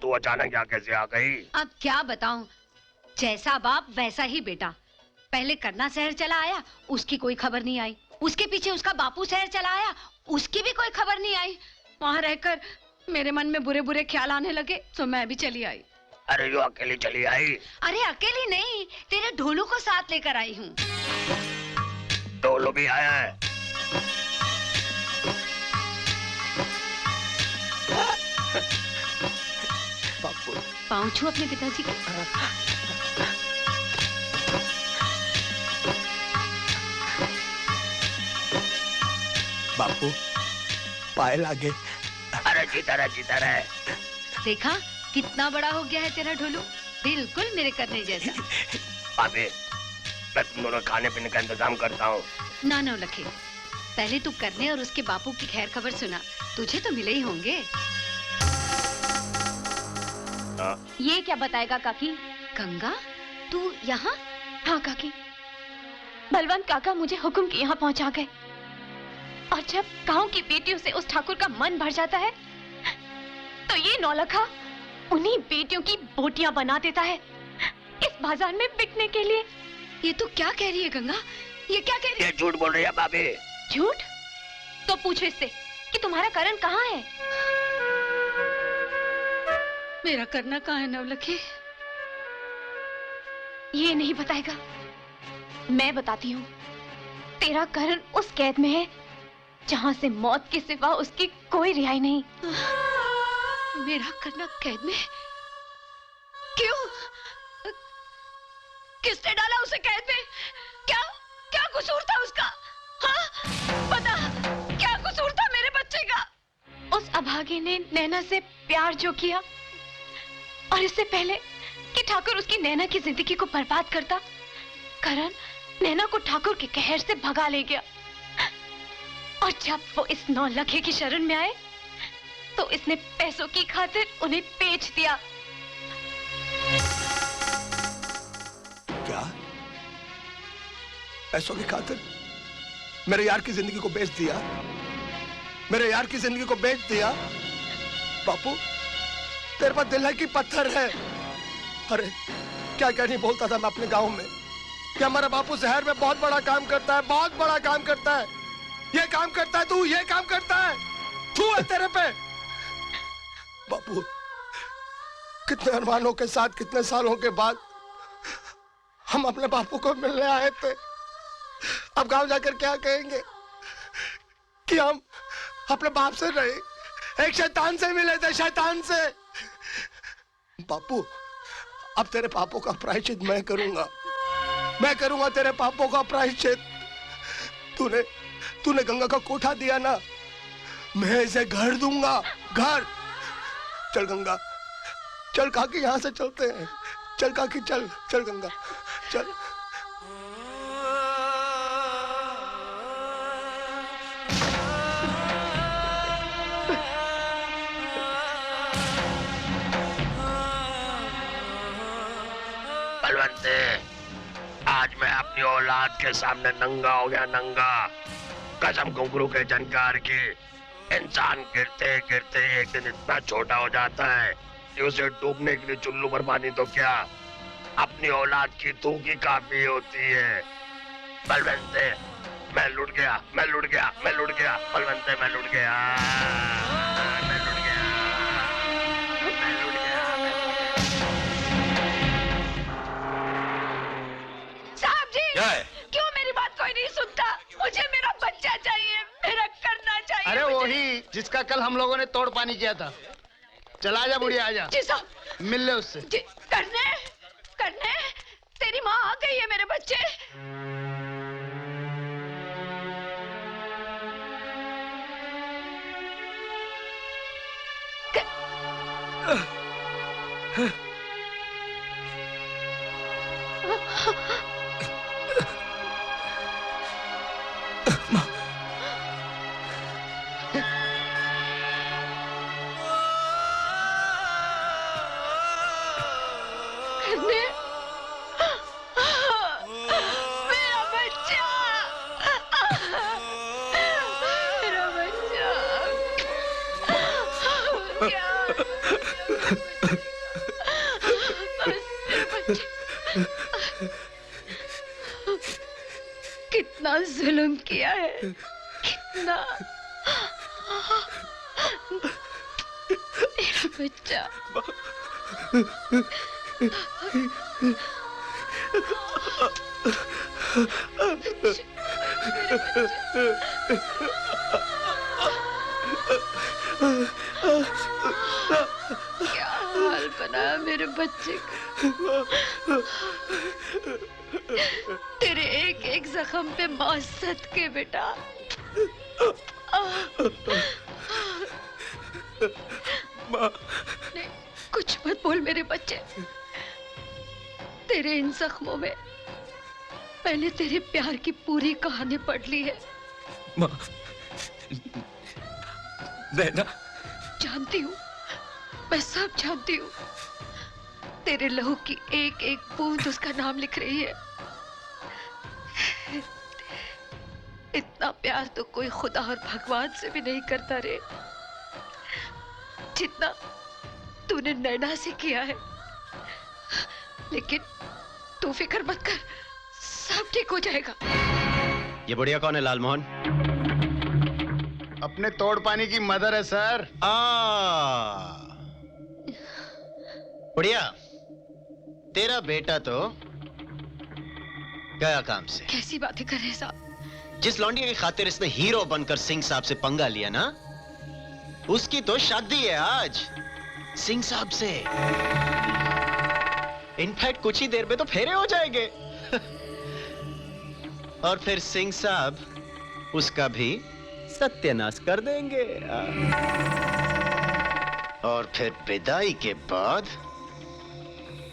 S3: तू अचानक यहाँ कैसे आ गई?
S6: अब क्या बताऊं, जैसा बाप वैसा ही बेटा। पहले करना शहर चला आया, उसकी कोई खबर नहीं आई। उसके पीछे उसका बापू शहर चला आया, उसकी भी कोई खबर नहीं आई। वहाँ रहकर मेरे मन में बुरे बुरे ख्याल आने लगे, तो मैं भी चली आई।
S3: अरे यो अकेली चली आई?
S6: अरे अकेली नहीं, तेरे ढोलू को साथ लेकर आई हूँ।
S3: ढोलू भी आया है?
S6: पाँव छू अपने पिताजी के।
S14: बापू पाए लागे।
S3: अरे जीता रहे।
S6: देखा कितना बड़ा हो गया है तेरा ढोलू, बिल्कुल मेरे करने जैसा।
S3: भाभी, मैं तुम दोनों खाने पीने का इंतजाम करता हूँ।
S6: ना लखे, पहले तू करने और उसके बापू की खैर खबर सुना, तुझे तो मिले ही होंगे। ये क्या बताएगा काकी? गंगा, तू यहाँ?
S1: हाँ काकी, बलवंत काका मुझे हुक्म के यहाँ पहुँचा गए। और जब गांव की बेटियों से उस ठाकुर का मन भर जाता है, तो ये नौलखा उन्हीं बेटियों की बोटियां बना देता है इस बाजार में बिकने के लिए।
S6: ये तू क्या कह रही है गंगा? ये क्या कह रही है?
S3: ये झूठ बोल रही है भाभी।
S1: झूठ? तो पूछो इससे कि तुम्हारा करण कहाँ है?
S6: मेरा करना कहाँ है नवलखी?
S1: ये नहीं बताएगा, मैं बताती हूँ। तेरा करण उस कैद में है जहाँ से मौत के सिवा उसकी कोई रिहाई नहीं।
S6: मेरा करना कैद में? क्यों? किसने डाला उसे कैद में? क्या कसूर था उसका? हाँ? बता, क्या कसूर था मेरे बच्चे का?
S1: उस अभागे ने नैना से प्यार जो किया, और इससे पहले कि ठाकुर उसकी नैना की जिंदगी को बर्बाद करता, करण नैना को ठाकुर के कहर से भगा ले गया। और जब वो इस नौलखे की शरण में आए, तो इसने पैसों की खातिर उन्हें बेच दिया।
S14: क्या? पैसों की खातिर मेरे यार की जिंदगी को बेच दिया? मेरे यार की जिंदगी को बेच दिया? बापू, तेरे पास दिल है कि पत्थर है? अरे क्या नहीं बोलता था मैं अपने गांव में कि हमारा बापू शहर में बहुत बड़ा काम करता है, बहुत बड़ा काम करता है। ये काम करता है, तू ये काम करता है, तू है तेरे पे। बापू, कितने अरमानों के साथ कितने सालों के बाद हम अपने बापू को मिलने आए थे। अब गांव जाकर क्या कहेंगे कि हम अपने बाप से नहीं, एक शैतान से मिले थे, शैतान से। बापू, अब तेरे पापों का प्रायश्चित मैं करूंगा तेरे पापों का प्रायश्चित। तूने गंगा का कोठा दिया ना, मैं इसे घर दूंगा, घर। चल गंगा, चल काकी, यहाँ से चलते हैं। चल काकी, चल चल गंगा, चल।
S3: बलवंते, आज मैं अपनी औलाद के सामने नंगा हो गया, नंगा। कसम घुंघरू के झनकार की। इंसान गिरते गिरते एक दिन इतना छोटा हो जाता है कि उसे डूबने के लिए चुल्लू भर पानी तो क्या, अपनी औलाद की थूकी काफी होती है। बलवंते, मैं लुट गया, मैं लुट गया, मैं लुट गया। बलवंते, मैं लुट गया, मैं लुट गया, मैं लुट गया।
S6: साहब जी, क्यों मेरी बात कोई नहीं सुनता? मुझे मेरा बच्चा चाहिए, मेरा करना चाहिए।
S20: अरे वही जिसका कल हम लोगों ने तोड़ पानी किया था। चला जा बुढ़िया, आजा।
S6: जी साहब।
S20: मिल ले उससे।
S6: करने तेरी माँ आ गई है मेरे बच्चे। कितना जुल्म किया है, कितना। मेरा बच्चा। क्या हाल बनाया मेरे बच्चे को। तेरे एक एक जख्म पे मौसत के बेटा। नहीं, कुछ मत बोल मेरे बच्चे। तेरे इन जख्मों में मैंने तेरे प्यार की पूरी कहानी पढ़ ली है।
S19: माँ, नैना।
S6: जानती हूँ, मैं सब जानती हूँ। तेरे लहू की एक एक बूंद उसका नाम लिख रही है। इतना प्यार तो कोई खुदा और भगवान से भी नहीं करता रे, जितना तूने नैना से किया है। लेकिन तू फिक्र मत कर, सब ठीक हो जाएगा।
S17: ये बुढ़िया कौन है लालमोहन?
S20: अपने तोड़ पानी की मदर है सर।
S17: बुढ़िया, तेरा बेटा तो गया काम से।
S6: कैसी बातें कर रहे हैं साहब?
S17: जिस लौंडी की खातिर इसने हीरो बनकर सिंह साहब से पंगा लिया ना, उसकी तो शादी है आज सिंह साहब से। इनफैक्ट कुछ ही देर में तो फेरे हो जाएंगे। और फिर सिंह साहब उसका भी सत्यानाश कर देंगे। और फिर विदाई के बाद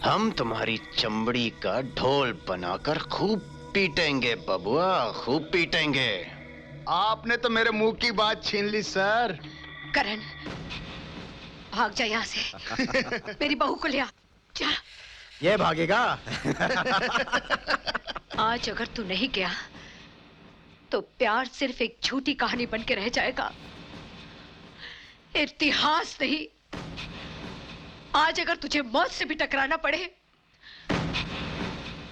S17: हम तुम्हारी चमड़ी का ढोल बनाकर खूब पीटेंगे बबुआ, खूब पीटेंगे।
S20: आपने तो मेरे मुंह की बात छीन ली सर।
S6: करण, भाग जा यहाँ से। मेरी बहू को ले आ, जा।
S17: ये भागेगा?
S6: आज अगर तू नहीं गया तो प्यार सिर्फ एक झूठी कहानी बन के रह जाएगा, इतिहास नहीं। आज अगर तुझे मौत से भी टकराना पड़े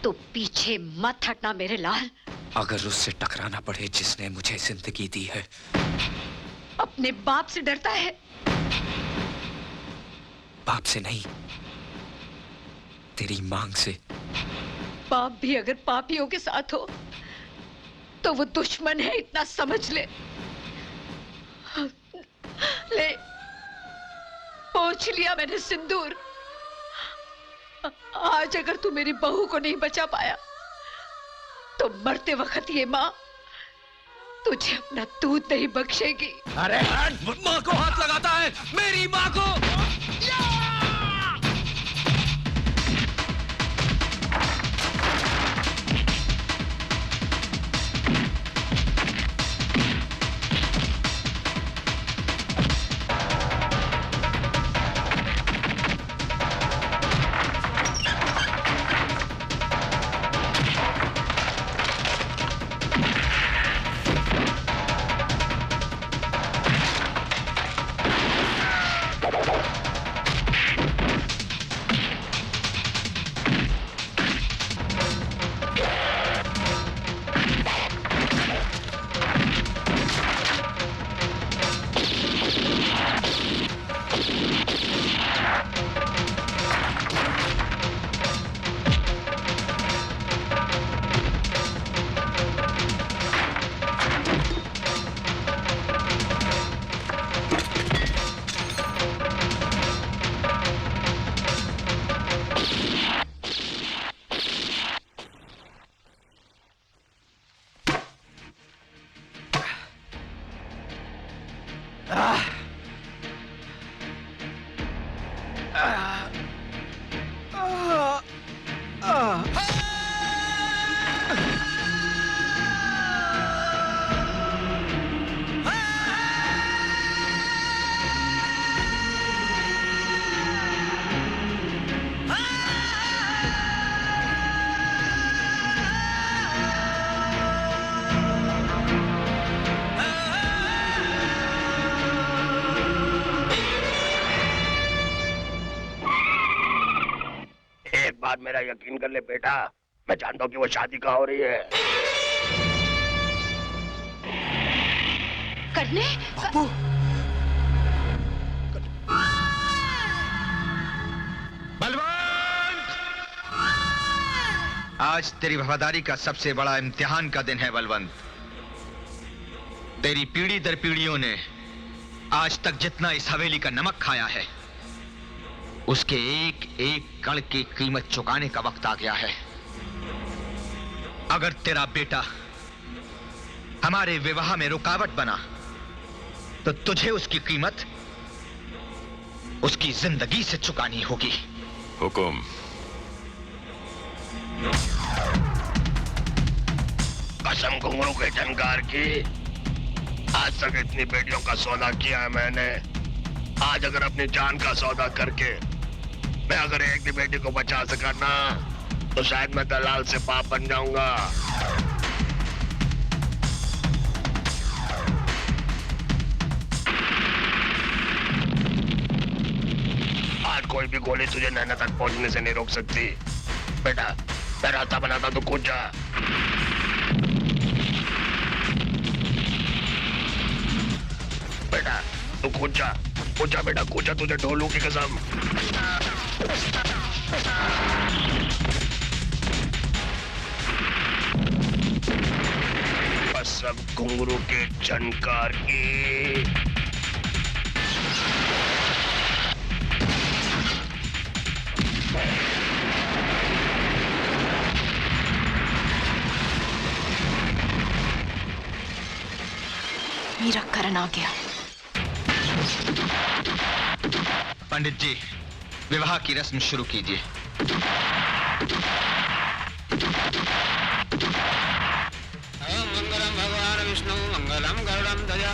S6: तो पीछे मत हटना मेरे लाल।
S19: अगर उससे टकराना पड़े जिसने मुझे जिंदगी दी है।
S6: अपने बाप से डरता है?
S19: बाप से नहीं, तेरी मांग से।
S6: पाप भी अगर पापियों के साथ हो तो वो दुश्मन है, इतना समझ ले। ले, पोंछ लिया मैंने सिंदूर। आज अगर तू मेरी बहू को नहीं बचा पाया तो मरते वक्त ये माँ तुझे अपना दूध नहीं बख्शेगी।
S9: अरे माँ को हाथ लगाता है, मेरी माँ को।
S3: बात मेरा यकीन कर ले बेटा, मैं जानता हूँ कि वो शादी कहाँ हो रही है।
S6: करने
S4: बलवंत, आज तेरी वफादारी का सबसे बड़ा इम्तिहान का दिन है बलवंत। तेरी पीढ़ी दर पीढ़ियों ने आज तक जितना इस हवेली का नमक खाया है उसके एक एक कण की कीमत चुकाने का वक्त आ गया है। अगर तेरा बेटा हमारे विवाह में रुकावट बना तो तुझे उसकी कीमत उसकी जिंदगी से चुकानी होगी।
S2: हुकुम।
S3: कसम घुंघरू के झनकार की, आज तक इतनी बेटियों का सौदा किया है मैंने। आज अगर अपनी जान का सौदा करके मैं अगर एक भी बेटी को बचा सका ना तो शायद मैं दलाल से पाप बन जाऊंगा। आज कोई भी गोली तुझे नैना तक पहुंचने से नहीं रोक सकती। बेटा मैं रास्ता बनाता तो कूद जा। बेटा तू कूद जा बेटा, कूद जा, तुझे ढोलू की कसम। कसम घुंघरू के झनकार की।
S1: मेरा करण आ गया।
S4: पंडित जी, विवाह की रस्म शुरू कीजिए।
S9: मंगलम भगवान विष्णु मंगलम गरुड़म ध्वजा।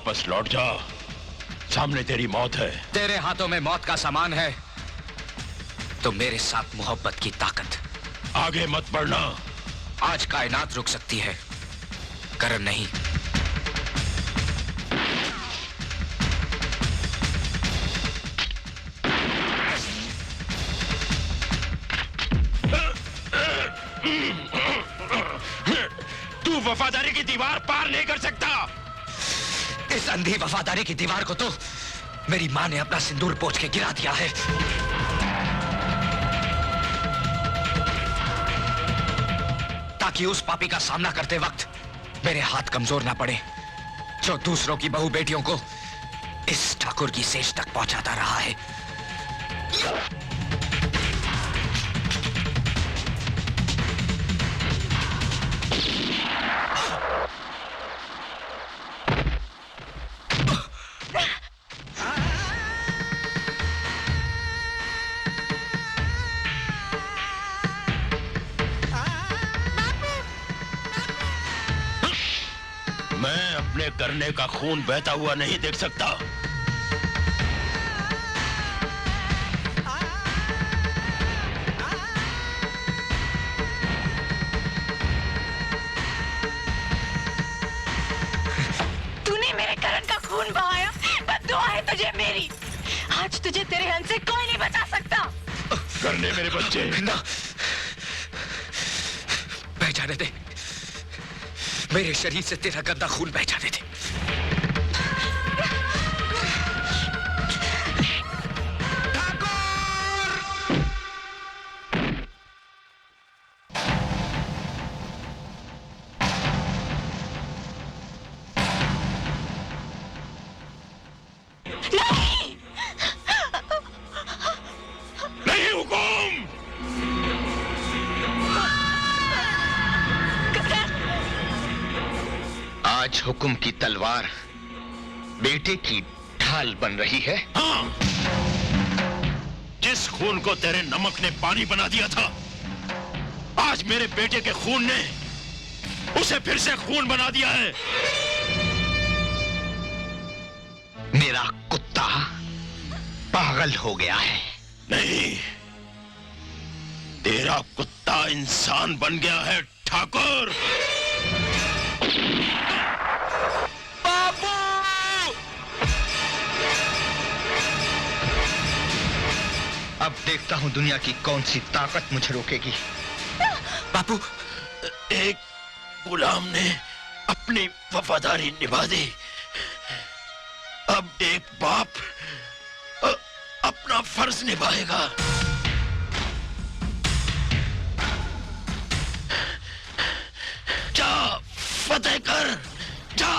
S2: वापस लौट जा। सामने तेरी मौत है।
S19: तेरे हाथों में मौत का सामान है तो मेरे साथ मोहब्बत की ताकत।
S2: आगे मत बढ़ना।
S19: आज कायनात रुक सकती है, करण नहीं।
S2: तू वफादारी की दीवार पार नहीं कर सकता।
S19: इस अंधी वफादारी की दीवार को तो मेरी मां ने अपना सिंदूर पोंछ के गिरा दिया है। ताकि उस पापी का सामना करते वक्त मेरे हाथ कमजोर ना पड़े, जो दूसरों की बहू बेटियों को इस ठाकुर की सेज तक पहुंचाता रहा है।
S2: मैं अपने करने का खून बहता हुआ नहीं देख सकता।
S1: तूने मेरे करण का खून बहाया, बद्दुआ है तुझे मेरी। आज तुझे तेरे हंस से कोई नहीं बचा सकता।
S2: करने मेरे बच्चे
S19: ना, बह जाने दे। मेरे शरीर से तेरा गंदा खून बह जाने दे।
S2: नहीं हुकुम।
S4: आज हुक्म की तलवार बेटे की ढाल बन रही है।
S2: हाँ, जिस खून को तेरे नमक ने पानी बना दिया था, आज मेरे बेटे के खून ने उसे फिर से खून बना दिया है।
S4: मेरा कुत्ता पागल हो गया है।
S2: नहीं, तेरा कुत्ता इंसान बन गया है ठाकुर।
S4: अब देखता हूं दुनिया की कौन सी ताकत मुझे रोकेगी।
S19: बापू,
S2: एक गुलाम ने अपनी वफादारी निभा दी, अब एक बाप अपना फर्ज निभाएगा। जा, फतेह कर, जा।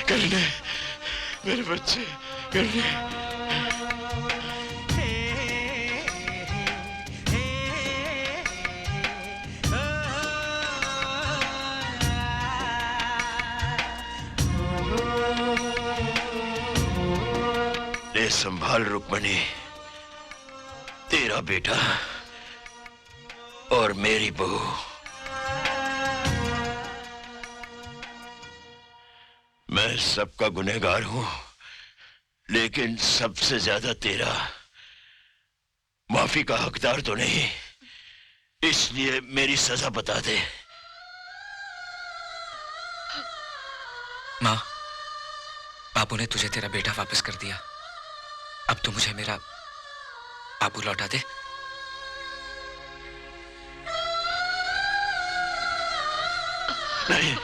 S2: करने मेरे बच्चे करने। ले संभाल रुक्मणी, तेरा बेटा और मेरी बहू। मैं सबका गुनहगार हूं, लेकिन सबसे ज्यादा तेरा। माफी का हकदार तो नहीं, इसलिए मेरी सजा बता दे।
S19: माँ, बाबू ने तुझे तेरा बेटा वापस कर दिया। अब तू मुझे मेरा बाबू लौटा दे।
S2: नहीं,